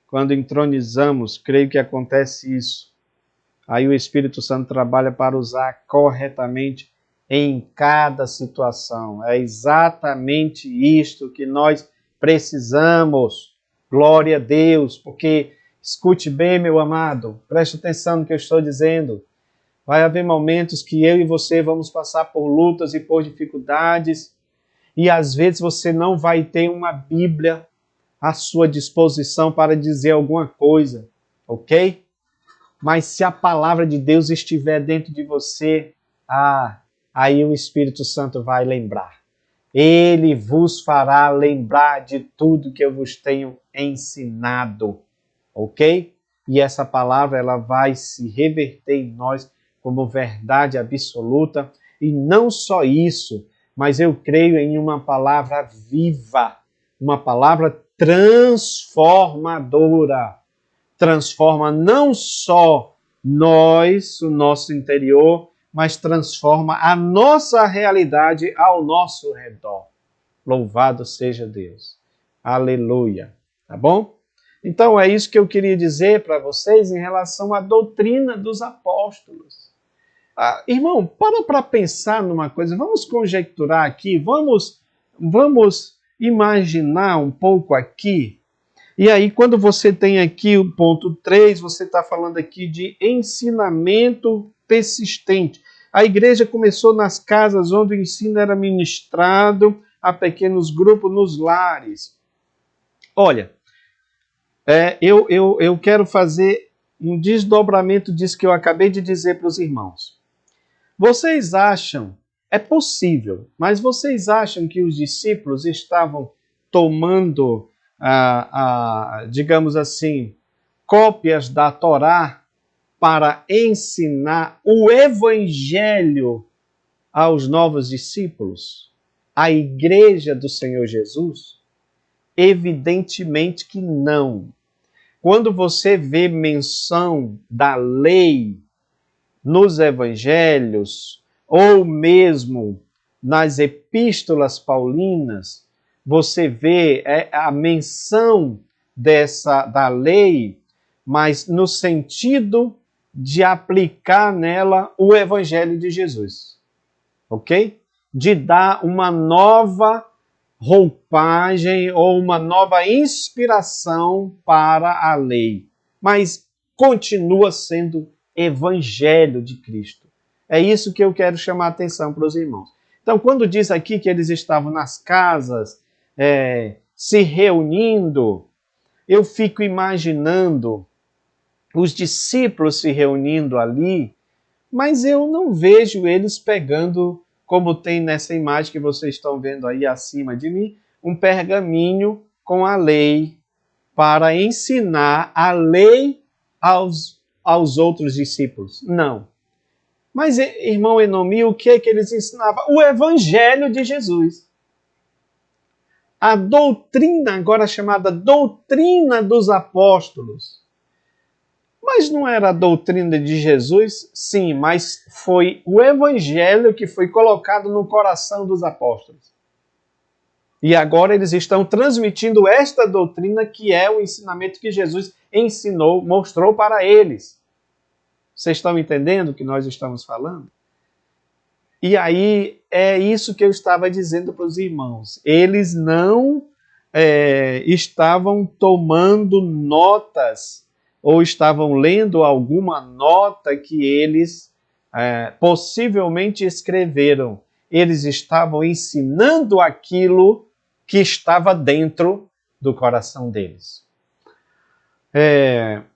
S1: quando entronizamos, creio que acontece isso. Aí o Espírito Santo trabalha para usar corretamente em cada situação. É exatamente isto que nós precisamos. Glória a Deus, porque, escute bem, meu amado, preste atenção no que eu estou dizendo. Vai haver momentos que eu e você vamos passar por lutas e por dificuldades, e às vezes você não vai ter uma Bíblia à sua disposição para dizer alguma coisa, ok? Mas se a palavra de Deus estiver dentro de você, aí o Espírito Santo vai lembrar. Ele vos fará lembrar de tudo que eu vos tenho ensinado, ok? E essa palavra ela vai se reverter em nós como verdade absoluta. E não só isso, mas eu creio em uma palavra viva, uma palavra transformadora. Transforma não só nós, o nosso interior, mas transforma a nossa realidade ao nosso redor. Louvado seja Deus. Aleluia. Tá bom? Então é isso que eu queria dizer para vocês em relação à doutrina dos apóstolos. Irmão, para pensar numa coisa, vamos conjecturar aqui, vamos imaginar um pouco aqui. E aí, quando você tem aqui o ponto 3, você está falando aqui de ensinamento persistente. A igreja começou nas casas onde o ensino era ministrado a pequenos grupos nos lares. Olha, eu quero fazer um desdobramento disso que eu acabei de dizer para os irmãos. Vocês acham, é possível, mas vocês acham que os discípulos estavam tomando, digamos assim, cópias da Torá para ensinar o Evangelho aos novos discípulos, à igreja do Senhor Jesus? Evidentemente que não. Quando você vê menção da lei nos evangelhos, ou mesmo nas epístolas paulinas, você vê a menção da lei, mas no sentido de aplicar nela o evangelho de Jesus. Ok? De dar uma nova roupagem ou uma nova inspiração para a lei. Mas continua sendo evangelho de Cristo. É isso que eu quero chamar a atenção para os irmãos. Então, quando diz aqui que eles estavam nas casas, se reunindo, eu fico imaginando os discípulos se reunindo ali, mas eu não vejo eles pegando, como tem nessa imagem que vocês estão vendo aí acima de mim, um pergaminho com a lei para ensinar a lei aos outros discípulos. Não. Mas, irmão Enomi, o que é que eles ensinavam? O Evangelho de Jesus. A doutrina, agora chamada doutrina dos apóstolos. Mas não era a doutrina de Jesus? Sim, mas foi o Evangelho que foi colocado no coração dos apóstolos. E agora eles estão transmitindo esta doutrina que é o ensinamento que Jesus ensinou, mostrou para eles. Vocês estão entendendo o que nós estamos falando? E aí é isso que eu estava dizendo para os irmãos. Eles não estavam tomando notas ou estavam lendo alguma nota que eles possivelmente escreveram. Eles estavam ensinando aquilo que estava dentro do coração deles.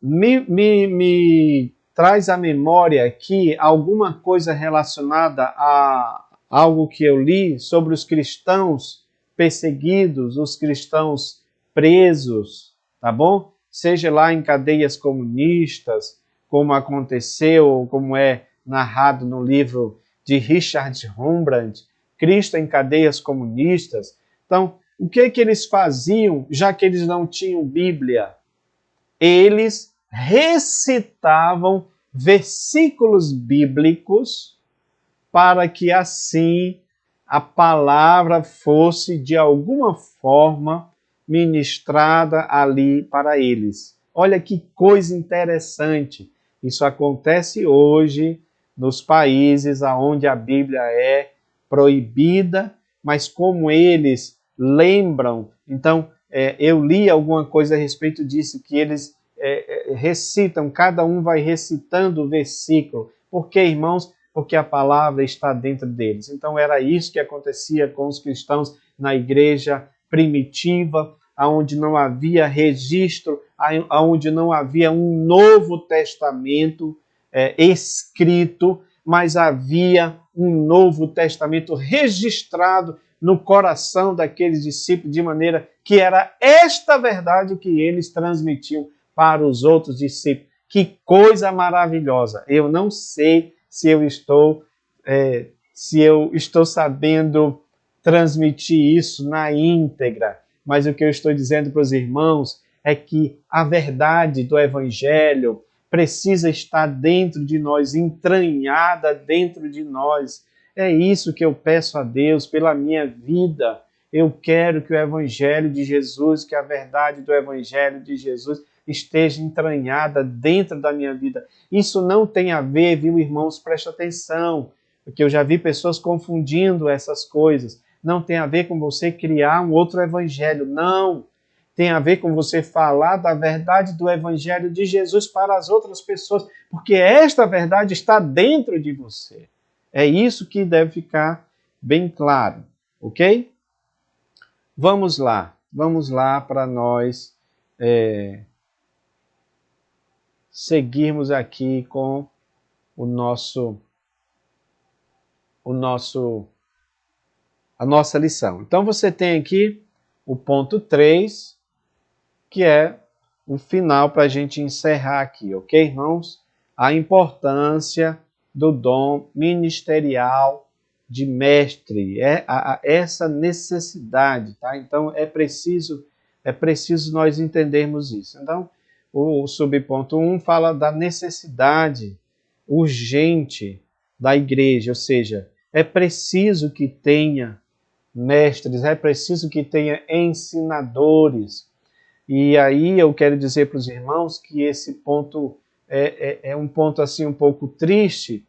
S1: Me traz à memória aqui alguma coisa relacionada a algo que eu li sobre os cristãos perseguidos, os cristãos presos, tá bom? Seja lá em cadeias comunistas, como aconteceu, como é narrado no livro de Richard Rembrandt, Cristo em cadeias comunistas. Então, o que eles faziam, já que eles não tinham Bíblia? Eles recitavam versículos bíblicos para que assim a palavra fosse de alguma forma ministrada ali para eles. Olha que coisa interessante. Isso acontece hoje nos países onde a Bíblia é proibida, mas como eles lembram, então eu li alguma coisa a respeito disso, que eles recitam, cada um vai recitando o versículo. Por que, irmãos? Porque a palavra está dentro deles. Então era isso que acontecia com os cristãos na igreja primitiva, onde não havia registro, onde não havia um Novo Testamento escrito, mas havia um Novo Testamento registrado no coração daqueles discípulos, de maneira que era esta verdade que eles transmitiam para os outros discípulos. Que coisa maravilhosa! Eu não sei se eu estou sabendo transmitir isso na íntegra, mas o que eu estou dizendo para os irmãos é que a verdade do Evangelho precisa estar dentro de nós, entranhada dentro de nós. É isso que eu peço a Deus pela minha vida. Eu quero que o Evangelho de Jesus, que a verdade do Evangelho de Jesus esteja entranhada dentro da minha vida. Isso não tem a ver, viu, irmãos? Preste atenção, porque eu já vi pessoas confundindo essas coisas. Não tem a ver com você criar um outro evangelho, não. Tem a ver com você falar da verdade do evangelho de Jesus para as outras pessoas, porque esta verdade está dentro de você. É isso que deve ficar bem claro, ok? Vamos lá para nós seguirmos aqui com a nossa lição. Então você tem aqui o ponto 3, que é o final para a gente encerrar aqui, ok, irmãos? a importância do dom ministerial de mestre, essa necessidade, tá? Então é preciso nós entendermos isso. Então, o subponto 1 fala da necessidade urgente da igreja, ou seja, é preciso que tenha mestres, é preciso que tenha ensinadores. E aí eu quero dizer para os irmãos que esse ponto é um ponto assim um pouco triste,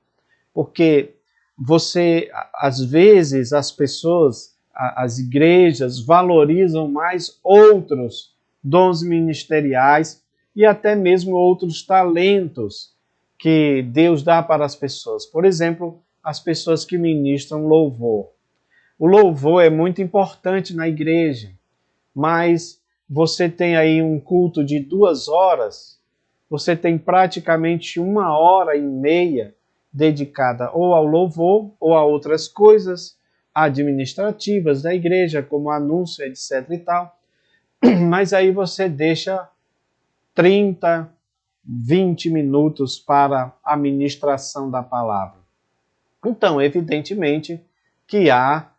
S1: porque às vezes as pessoas, as igrejas valorizam mais outros dons ministeriais e até mesmo outros talentos que Deus dá para as pessoas. Por exemplo, as pessoas que ministram louvor. O louvor é muito importante na igreja, mas você tem aí um culto de 2 horas, você tem praticamente 1h30 dedicada ou ao louvor ou a outras coisas administrativas da igreja, como anúncio, etc e tal. Mas aí você deixa 30, 20 minutos para a ministração da palavra. Então, evidentemente que há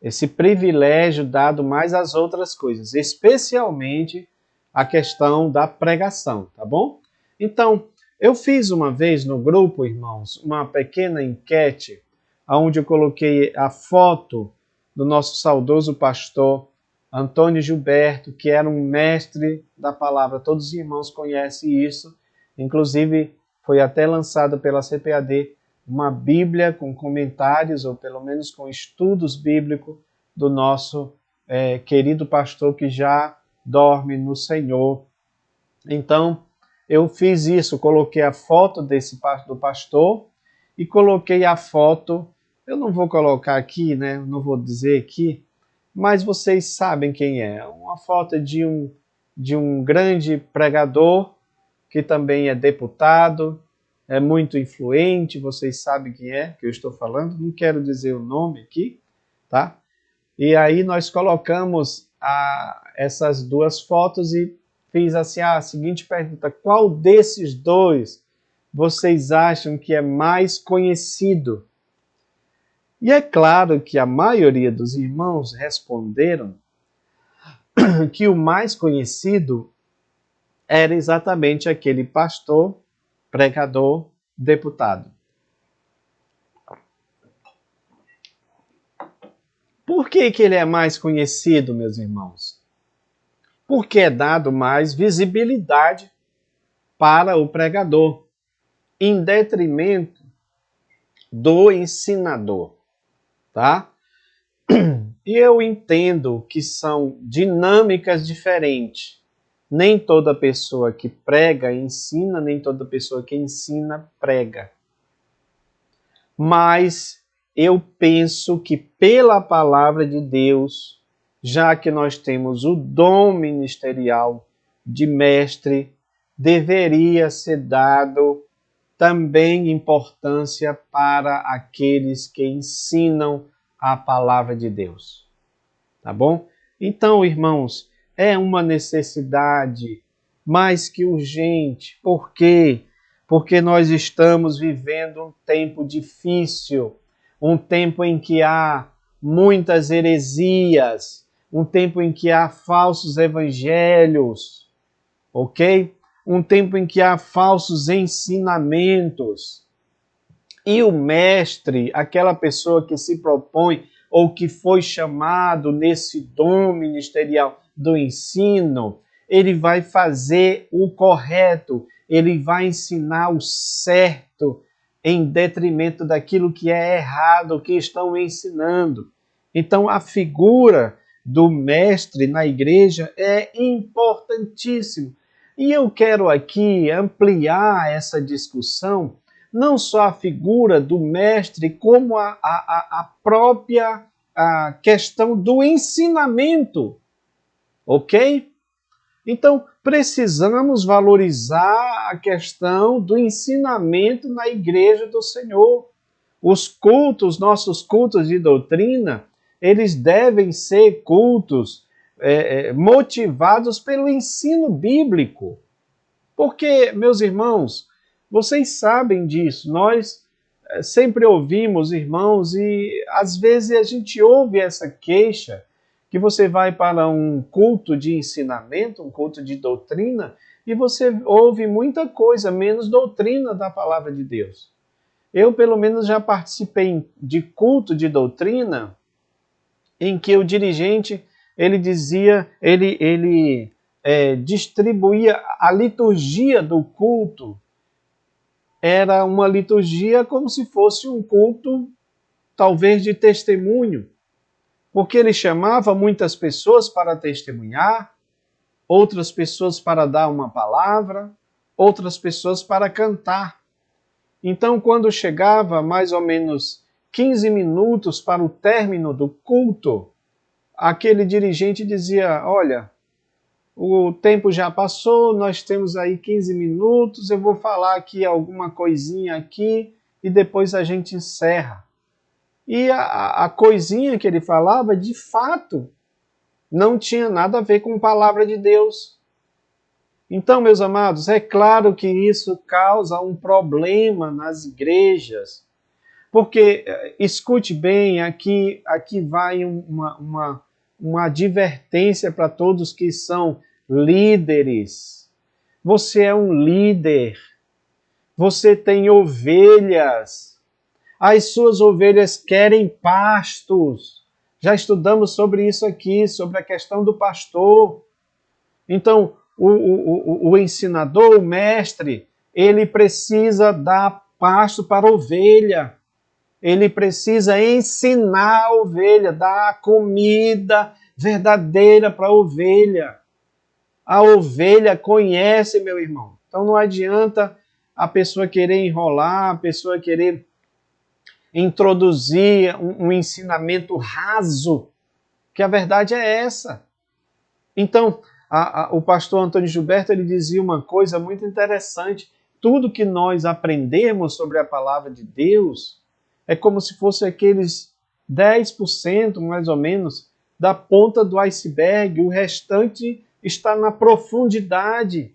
S1: esse privilégio dado mais às outras coisas, especialmente a questão da pregação, tá bom? Então, eu fiz uma vez no grupo, irmãos, uma pequena enquete, onde eu coloquei a foto do nosso saudoso pastor Antônio Gilberto, que era um mestre da palavra. Todos os irmãos conhecem isso, inclusive foi até lançado pela CPAD uma Bíblia com comentários, ou pelo menos com estudos bíblicos, do nosso querido pastor que já dorme no Senhor. Então, eu fiz isso, coloquei a foto do pastor e coloquei a foto, eu não vou colocar aqui, né? Não vou dizer aqui, mas vocês sabem quem é. Uma foto de um grande pregador, que também é deputado, é muito influente, vocês sabem quem é que eu estou falando, não quero dizer o nome aqui, tá? E aí nós colocamos essas 2 fotos e fiz assim a seguinte pergunta: qual desses 2 vocês acham que é mais conhecido? E é claro que a maioria dos irmãos responderam que o mais conhecido era exatamente aquele pastor, pregador, deputado. Por que ele é mais conhecido, meus irmãos? Porque é dado mais visibilidade para o pregador, em detrimento do ensinador, tá? E eu entendo que são dinâmicas diferentes. Nem toda pessoa que prega ensina, nem toda pessoa que ensina prega. Mas eu penso que pela palavra de Deus, já que nós temos o dom ministerial de mestre, deveria ser dado também importância para aqueles que ensinam a palavra de Deus. Tá bom? Então, irmãos, é uma necessidade mais que urgente. Por quê? Porque nós estamos vivendo um tempo difícil, um tempo em que há muitas heresias, um tempo em que há falsos evangelhos, ok? Um tempo em que há falsos ensinamentos. E o mestre, aquela pessoa que se propõe ou que foi chamado nesse dom ministerial do ensino, ele vai fazer o correto, ele vai ensinar o certo em detrimento daquilo que é errado, que estão ensinando. Então, a figura do mestre na igreja é importantíssima. E eu quero aqui ampliar essa discussão, não só a figura do mestre, como a própria questão do ensinamento, ok? Então, precisamos valorizar a questão do ensinamento na igreja do Senhor. Os cultos, nossos cultos de doutrina, eles devem ser cultos motivados pelo ensino bíblico. Porque, meus irmãos, vocês sabem disso, nós sempre ouvimos, irmãos, e às vezes a gente ouve essa queixa, que você vai para um culto de ensinamento, um culto de doutrina, e você ouve muita coisa, menos doutrina da palavra de Deus. Eu, pelo menos, já participei de culto de doutrina em que o dirigente, ele dizia, ele distribuía a liturgia do culto, era uma liturgia como se fosse um culto, talvez de testemunho, porque ele chamava muitas pessoas para testemunhar, outras pessoas para dar uma palavra, outras pessoas para cantar. Então, quando chegava mais ou menos 15 minutos para o término do culto, aquele dirigente dizia: olha, o tempo já passou, nós temos aí 15 minutos, eu vou falar aqui alguma coisinha aqui e depois a gente encerra. E a coisinha que ele falava, de fato, não tinha nada a ver com a palavra de Deus. Então, meus amados, é claro que isso causa um problema nas igrejas, porque, escute bem, aqui vai uma advertência para todos que são líderes. Você é um líder, você tem ovelhas, as suas ovelhas querem pastos. Já estudamos sobre isso aqui, sobre a questão do pastor. Então, o ensinador, o mestre, ele precisa dar pasto para a ovelha. Ele precisa ensinar a ovelha, dar comida verdadeira para a ovelha. A ovelha conhece, meu irmão. Então não adianta a pessoa querer enrolar, a pessoa querer introduzir um ensinamento raso, que a verdade é essa. Então, o pastor Antônio Gilberto, ele dizia uma coisa muito interessante. Tudo que nós aprendemos sobre a palavra de Deus é como se fosse aqueles 10%, mais ou menos, da ponta do iceberg. O restante está na profundidade.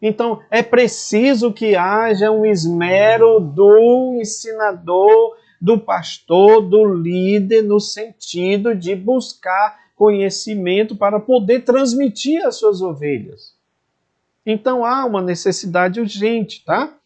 S1: Então, é preciso que haja um esmero do ensinador, do pastor, do líder, no sentido de buscar conhecimento para poder transmitir às suas ovelhas. Então, há uma necessidade urgente, tá?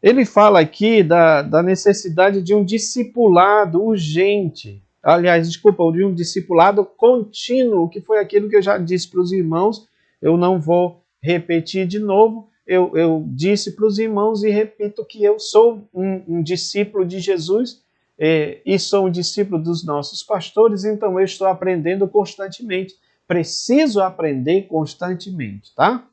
S1: Ele fala aqui da necessidade de um discipulado urgente. Aliás, desculpa, de um discipulado contínuo, que foi aquilo que eu já disse para os irmãos. Eu não vou repetir de novo. Eu disse para os irmãos e repito que eu sou um discípulo de Jesus e sou um discípulo dos nossos pastores, então eu estou aprendendo constantemente. Preciso aprender constantemente, tá?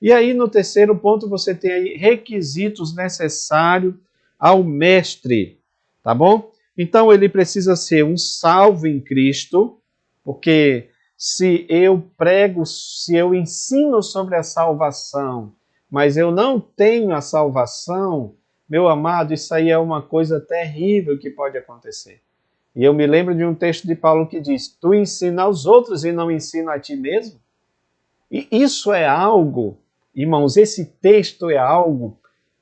S1: E aí, no terceiro ponto, você tem aí requisitos necessários ao mestre, tá bom? Então, ele precisa ser um salvo em Cristo, porque se eu prego, se eu ensino sobre a salvação, mas eu não tenho a salvação, meu amado, isso aí é uma coisa terrível que pode acontecer. E eu me lembro de um texto de Paulo que diz: tu ensina aos outros e não ensina a ti mesmo? E isso é algo, irmãos, esse texto é algo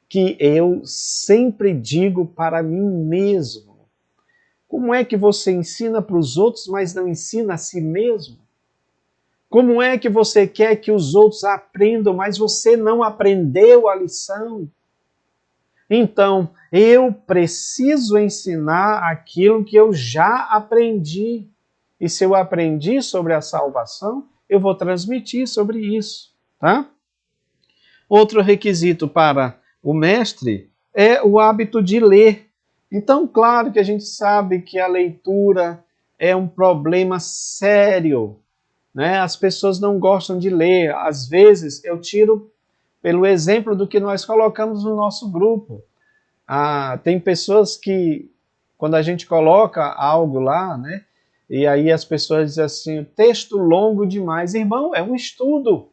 S1: que eu sempre digo para mim mesmo. Como é que você ensina para os outros, mas não ensina a si mesmo? Como é que você quer que os outros aprendam, mas você não aprendeu a lição? Então, eu preciso ensinar aquilo que eu já aprendi. E se eu aprendi sobre a salvação, eu vou transmitir sobre isso, tá? Outro requisito para o mestre é o hábito de ler. Então, claro que a gente sabe que a leitura é um problema sério, né? As pessoas não gostam de ler. Às vezes, eu tiro pelo exemplo do que nós colocamos no nosso grupo. Tem pessoas que, quando a gente coloca algo lá, né? E aí as pessoas dizem assim, texto longo demais. Irmão, é um estudo.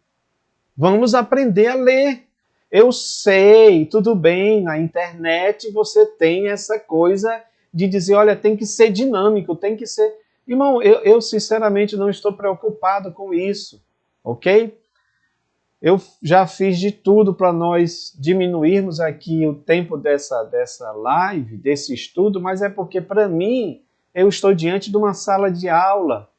S1: Vamos aprender a ler. Eu sei, tudo bem, na internet você tem essa coisa de dizer, olha, tem que ser dinâmico, tem que ser... Irmão, eu sinceramente não estou preocupado com isso, ok? Eu já fiz de tudo para nós diminuirmos aqui o tempo dessa live, desse estudo, mas é porque, para mim, eu estou diante de uma sala de aula.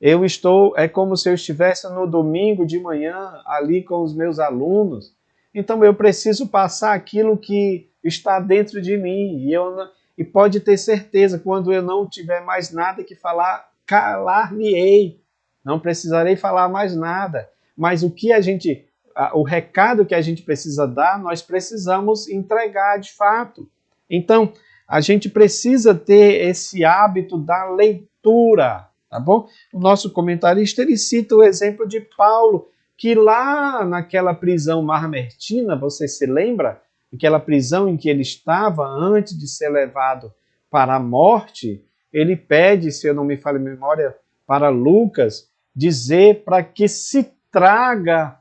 S1: É como se eu estivesse no domingo de manhã ali com os meus alunos. Então eu preciso passar aquilo que está dentro de mim. E pode ter certeza, quando eu não tiver mais nada que falar, calar-me-ei. Não precisarei falar mais nada. Mas o recado que a gente precisa dar, nós precisamos entregar de fato. Então, a gente precisa ter esse hábito da leitura, tá bom? O nosso comentarista, ele cita o exemplo de Paulo, que lá naquela prisão marmertina, você se lembra? Aquela prisão em que ele estava antes de ser levado para a morte, ele pede, se eu não me falho a memória, para Lucas, dizer para que se traga,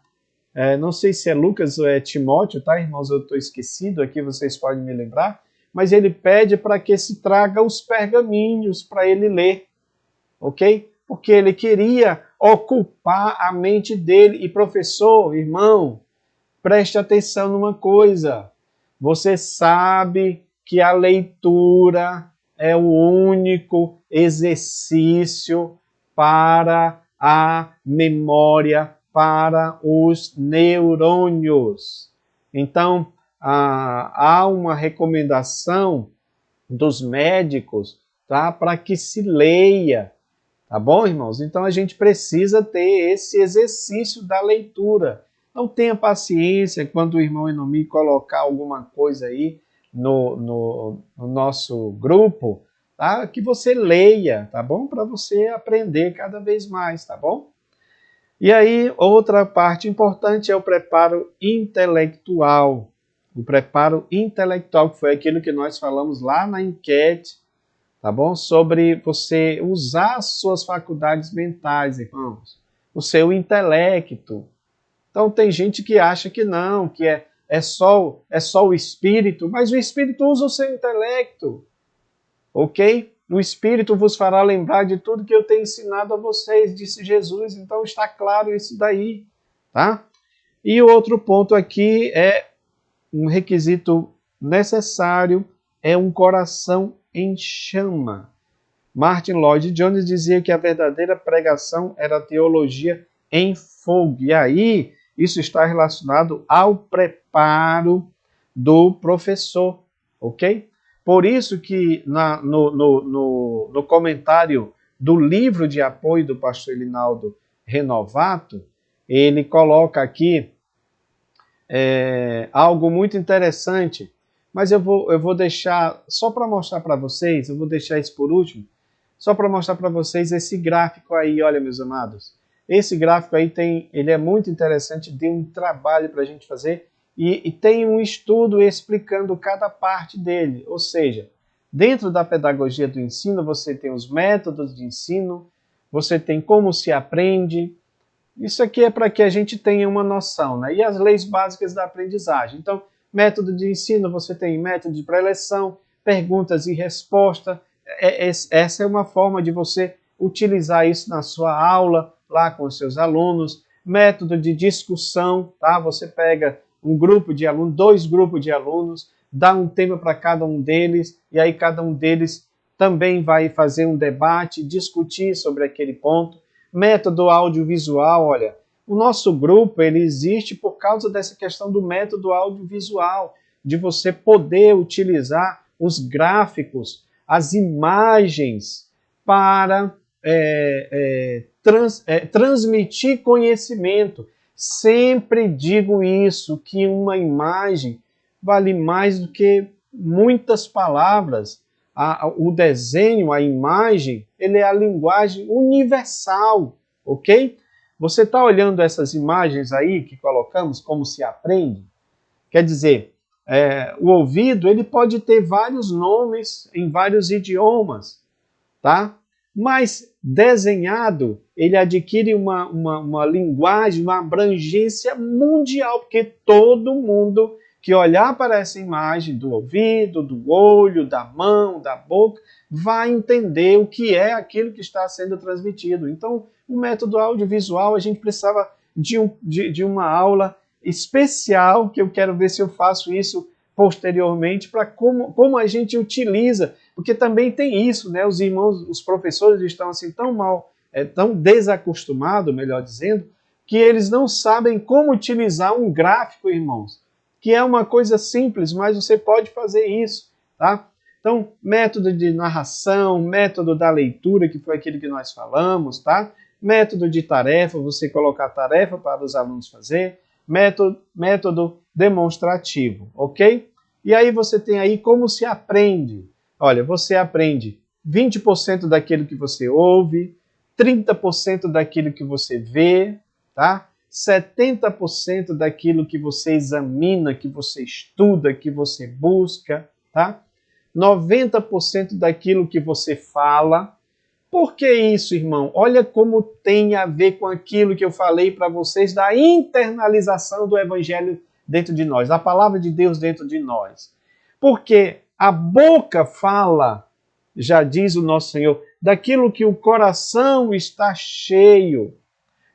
S1: não sei se é Lucas ou é Timóteo, tá, irmãos? Eu estou esquecido aqui, vocês podem me lembrar, mas ele pede para que se traga os pergaminhos para ele ler, ok? Porque ele queria ocupar a mente dele. E professor, irmão, preste atenção numa coisa. Você sabe que a leitura é o único exercício para a memória, para os neurônios. Então, há uma recomendação dos médicos, tá, para que se leia. Tá bom, irmãos? Então a gente precisa ter esse exercício da leitura. Não tenha paciência quando o irmão Enomi colocar alguma coisa aí no nosso grupo, tá? Que você leia, tá bom? Para você aprender cada vez mais, tá bom? E aí, outra parte importante é o preparo intelectual. O preparo intelectual, que foi aquilo que nós falamos lá na enquete, tá bom? Sobre você usar as suas faculdades mentais, irmãos. O seu intelecto. Então tem gente que acha que não, que é só o espírito, mas o espírito usa o seu intelecto, ok? O espírito vos fará lembrar de tudo que eu tenho ensinado a vocês, disse Jesus. Então está claro isso daí, tá? E o outro ponto aqui é um requisito necessário, é um coração em chama. Martin Lloyd Jones dizia que a verdadeira pregação era a teologia em fogo. E aí, isso está relacionado ao preparo do professor, ok? Por isso que no comentário do livro de apoio do pastor Elinaldo Renovato, ele coloca aqui algo muito interessante, mas eu vou deixar, só para mostrar para vocês, eu vou deixar isso por último, só para mostrar para vocês esse gráfico aí, olha, meus amados. Esse gráfico aí ele é muito interessante, deu um trabalho para a gente fazer, e tem um estudo explicando cada parte dele. Ou seja, dentro da pedagogia do ensino, você tem os métodos de ensino, você tem como se aprende. Isso aqui é para que a gente tenha uma noção, né? E as leis básicas da aprendizagem. Então, método de ensino, você tem método de pré-eleção, perguntas e respostas. Essa é uma forma de você utilizar isso na sua aula, lá com os seus alunos. Método de discussão, tá? Você pega um grupo de alunos, 2 grupos de alunos, dá um tema para cada um deles, e aí cada um deles também vai fazer um debate, discutir sobre aquele ponto. Método audiovisual, olha, o nosso grupo ele existe por causa dessa questão do método audiovisual, de você poder utilizar os gráficos, as imagens para transmitir conhecimento. Sempre digo isso, que uma imagem vale mais do que muitas palavras. O desenho, a imagem, ele é a linguagem universal, ok? Você está olhando essas imagens aí que colocamos, como se aprende? Quer dizer, o ouvido ele pode ter vários nomes em vários idiomas, tá? Mas desenhado, ele adquire uma linguagem, uma abrangência mundial, porque todo mundo que olhar para essa imagem do ouvido, do olho, da mão, da boca, vai entender o que é aquilo que está sendo transmitido. Então, o método audiovisual, a gente precisava de uma aula especial, que eu quero ver se eu faço isso posteriormente, para como a gente utiliza, porque também tem isso, né? Os irmãos, os professores estão assim tão mal, tão desacostumados, melhor dizendo, que eles não sabem como utilizar um gráfico, irmãos, que é uma coisa simples, mas você pode fazer isso, tá? Então, método de narração, método da leitura, que foi aquilo que nós falamos, tá? Método de tarefa, você colocar tarefa para os alunos fazer, método demonstrativo, ok? E aí você tem aí como se aprende. Olha, você aprende 20% daquilo que você ouve, 30% daquilo que você vê, tá? 70% daquilo que você examina, que você estuda, que você busca, tá? 90% daquilo que você fala. Por que isso, irmão? Olha como tem a ver com aquilo que eu falei para vocês da internalização do Evangelho dentro de nós, da palavra de Deus dentro de nós. Porque a boca fala, já diz o nosso Senhor, daquilo que o coração está cheio.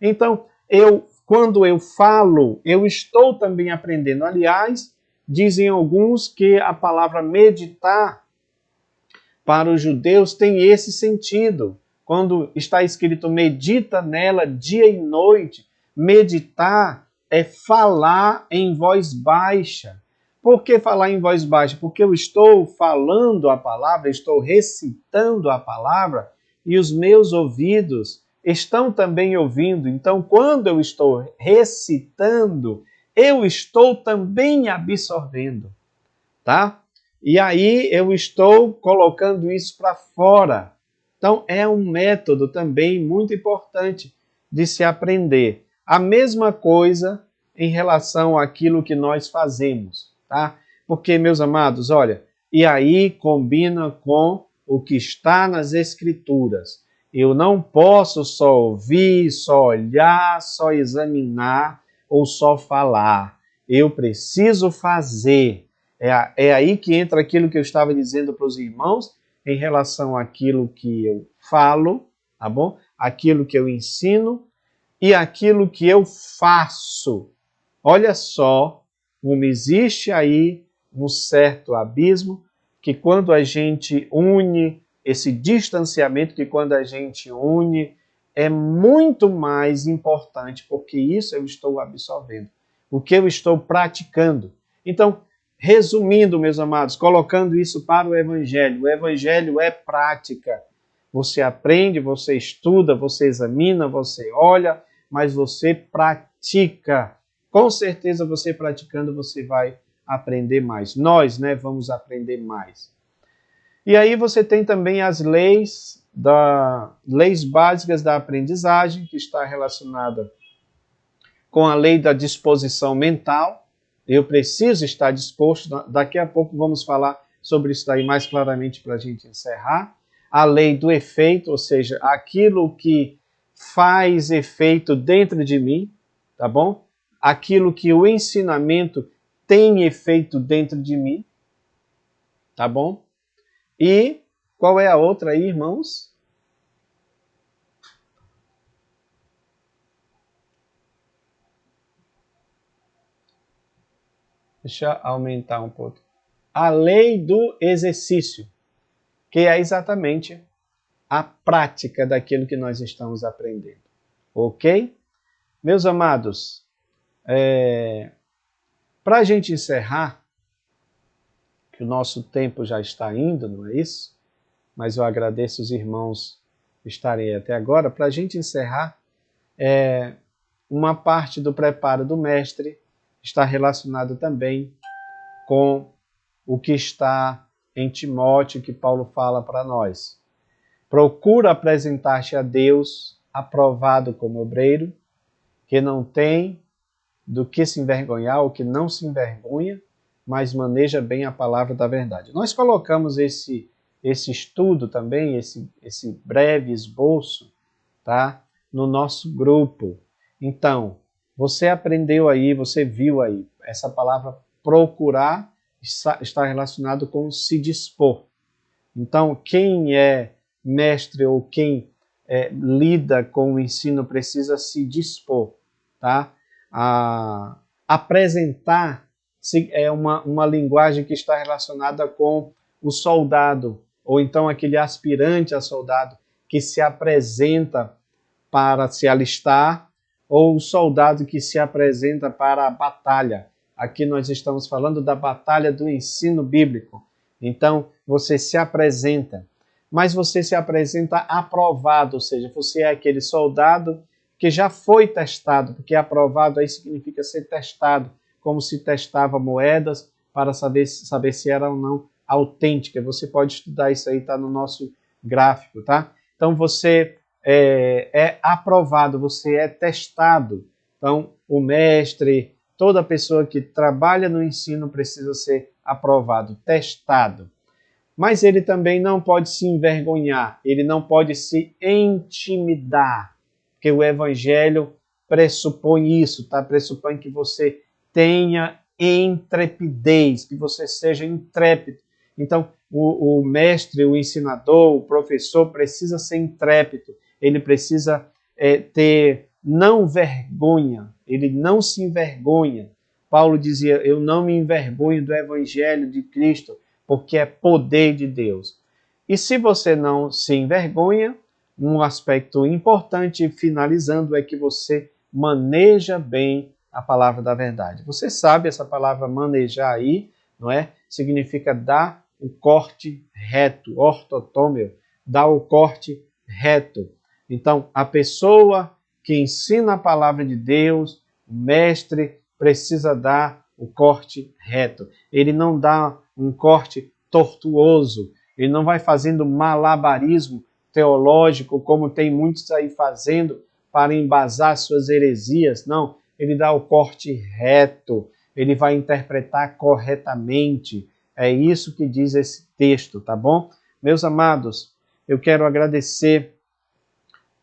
S1: Então, quando eu falo, eu estou também aprendendo. Aliás, dizem alguns que a palavra meditar para os judeus tem esse sentido. Quando está escrito medita nela dia e noite, meditar é falar em voz baixa. Por que falar em voz baixa? Porque eu estou falando a palavra, estou recitando a palavra e os meus ouvidos estão também ouvindo. Então, quando eu estou recitando, eu estou também absorvendo, tá? E aí eu estou colocando isso para fora. Então, é um método também muito importante de se aprender. A mesma coisa em relação àquilo que nós fazemos, tá? Porque, meus amados, olha, e aí combina com o que está nas Escrituras. Eu não posso só ouvir, só olhar, só examinar ou só falar. Eu preciso fazer. É aí que entra aquilo que eu estava dizendo para os irmãos em relação àquilo que eu falo, tá bom? Aquilo que eu ensino e aquilo que eu faço. Olha só como existe aí um certo abismo que quando a gente une esse distanciamento, que quando a gente une é muito mais importante, porque isso eu estou absorvendo, o que eu estou praticando. Então, resumindo, meus amados, colocando isso para o Evangelho é prática. Você aprende, você estuda, você examina, você olha, mas você pratica. Com certeza você praticando, você vai aprender mais. Nós, né, vamos aprender mais. E aí você tem também as leis básicas da aprendizagem, que está relacionada com a lei da disposição mental. Eu preciso estar disposto. Daqui a pouco vamos falar sobre isso daí mais claramente para a gente encerrar. A lei do efeito, ou seja, aquilo que faz efeito dentro de mim, tá bom? Aquilo que o ensinamento tem efeito dentro de mim, tá bom? E qual é a outra aí, irmãos? Deixa eu aumentar um pouco. A lei do exercício, que é exatamente a prática daquilo que nós estamos aprendendo. Ok? Meus amados, para a gente encerrar, que o nosso tempo já está indo, não é isso? Mas eu agradeço os irmãos estarem até agora. Para a gente encerrar, uma parte do preparo do mestre está relacionada também com o que está em Timóteo, que Paulo fala para nós. Procura apresentar-te a Deus aprovado como obreiro, que não tem do que se envergonhar, ou que não se envergonha, mas maneja bem a palavra da verdade. Nós colocamos esse estudo também, esse breve esboço, tá? No nosso grupo. Então, você aprendeu aí, você viu aí, essa palavra procurar está relacionado com se dispor. Então, quem é mestre ou quem lida com o ensino precisa se dispor. tá? Apresentar é uma linguagem que está relacionada com o soldado, ou então aquele aspirante a soldado que se apresenta para se alistar, ou o soldado que se apresenta para a batalha. Aqui nós estamos falando da batalha do ensino bíblico. Então, você se apresenta, mas você se apresenta aprovado, ou seja, você é aquele soldado que já foi testado, porque aprovado aí significa ser testado, como se testava moedas para saber se era ou não autêntica. Você pode estudar isso aí, está no nosso gráfico, tá? Então você é aprovado, você é testado. Então o mestre, toda pessoa que trabalha no ensino precisa ser aprovado, testado. Mas ele também não pode se envergonhar, ele não pode se intimidar, porque o evangelho pressupõe isso, tá? Pressupõe que você tenha intrepidez, que você seja intrépido. Então, o mestre, o ensinador, o professor precisa ser intrépido, ele precisa ter não vergonha, ele não se envergonha. Paulo dizia, eu não me envergonho do evangelho de Cristo, porque é poder de Deus. E se você não se envergonha, um aspecto importante, finalizando, é que você maneja bem a palavra da verdade. Você sabe essa palavra manejar aí, não é? Significa dar o corte reto, ortotômio, dar o corte reto. Então, a pessoa que ensina a palavra de Deus, o mestre, precisa dar o corte reto. Ele não dá um corte tortuoso, ele não vai fazendo malabarismo teológico, como tem muitos aí fazendo para embasar suas heresias. Não, ele dá o corte reto, ele vai interpretar corretamente. É isso que diz esse texto, tá bom? Meus amados, eu quero agradecer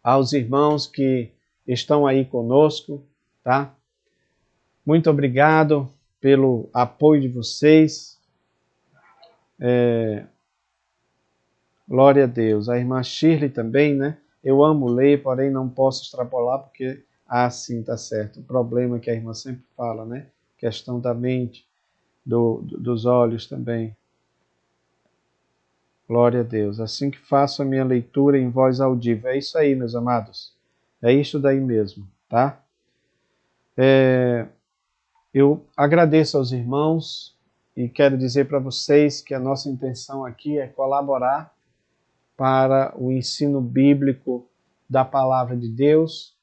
S1: aos irmãos que estão aí conosco, tá? Muito obrigado pelo apoio de vocês. Glória a Deus. A irmã Shirley também, né? Eu amo ler, porém não posso extrapolar porque, sim, tá certo. O problema que a irmã sempre fala, né? Questão da mente, dos olhos também. Glória a Deus. Assim que faço a minha leitura em voz audível. É isso aí, meus amados. É isso daí mesmo, tá? Eu agradeço aos irmãos e quero dizer para vocês que a nossa intenção aqui é colaborar para o ensino bíblico da palavra de Deus.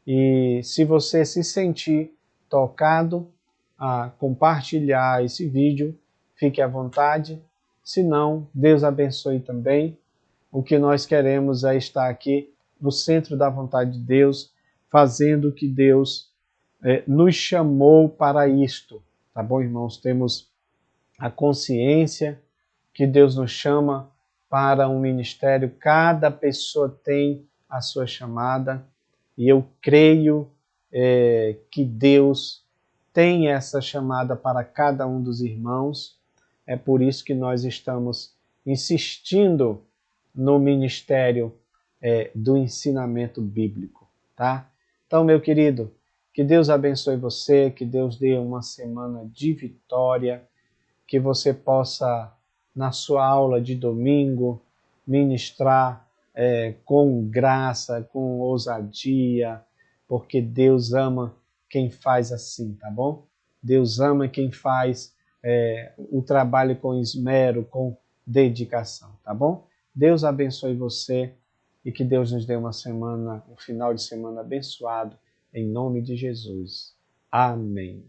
S1: E se você se sentir tocado a compartilhar esse vídeo, fique à vontade. Se não, Deus abençoe também. O que nós queremos é estar aqui no centro da vontade de Deus, fazendo o que Deus nos chamou para isto. Tá bom, irmãos? Temos a consciência que Deus nos chama para um ministério. Cada pessoa tem a sua chamada e eu creio que Deus tem essa chamada para cada um dos irmãos. É por isso que nós estamos insistindo no ministério do ensinamento bíblico, tá? Então, meu querido, que Deus abençoe você, que Deus dê uma semana de vitória, que você possa, na sua aula de domingo, ministrar com graça, com ousadia, porque Deus ama quem faz assim, tá bom? Deus ama quem faz o trabalho com esmero, com dedicação, tá bom? Deus abençoe você e que Deus nos dê uma semana, um final de semana abençoado, em nome de Jesus. Amém.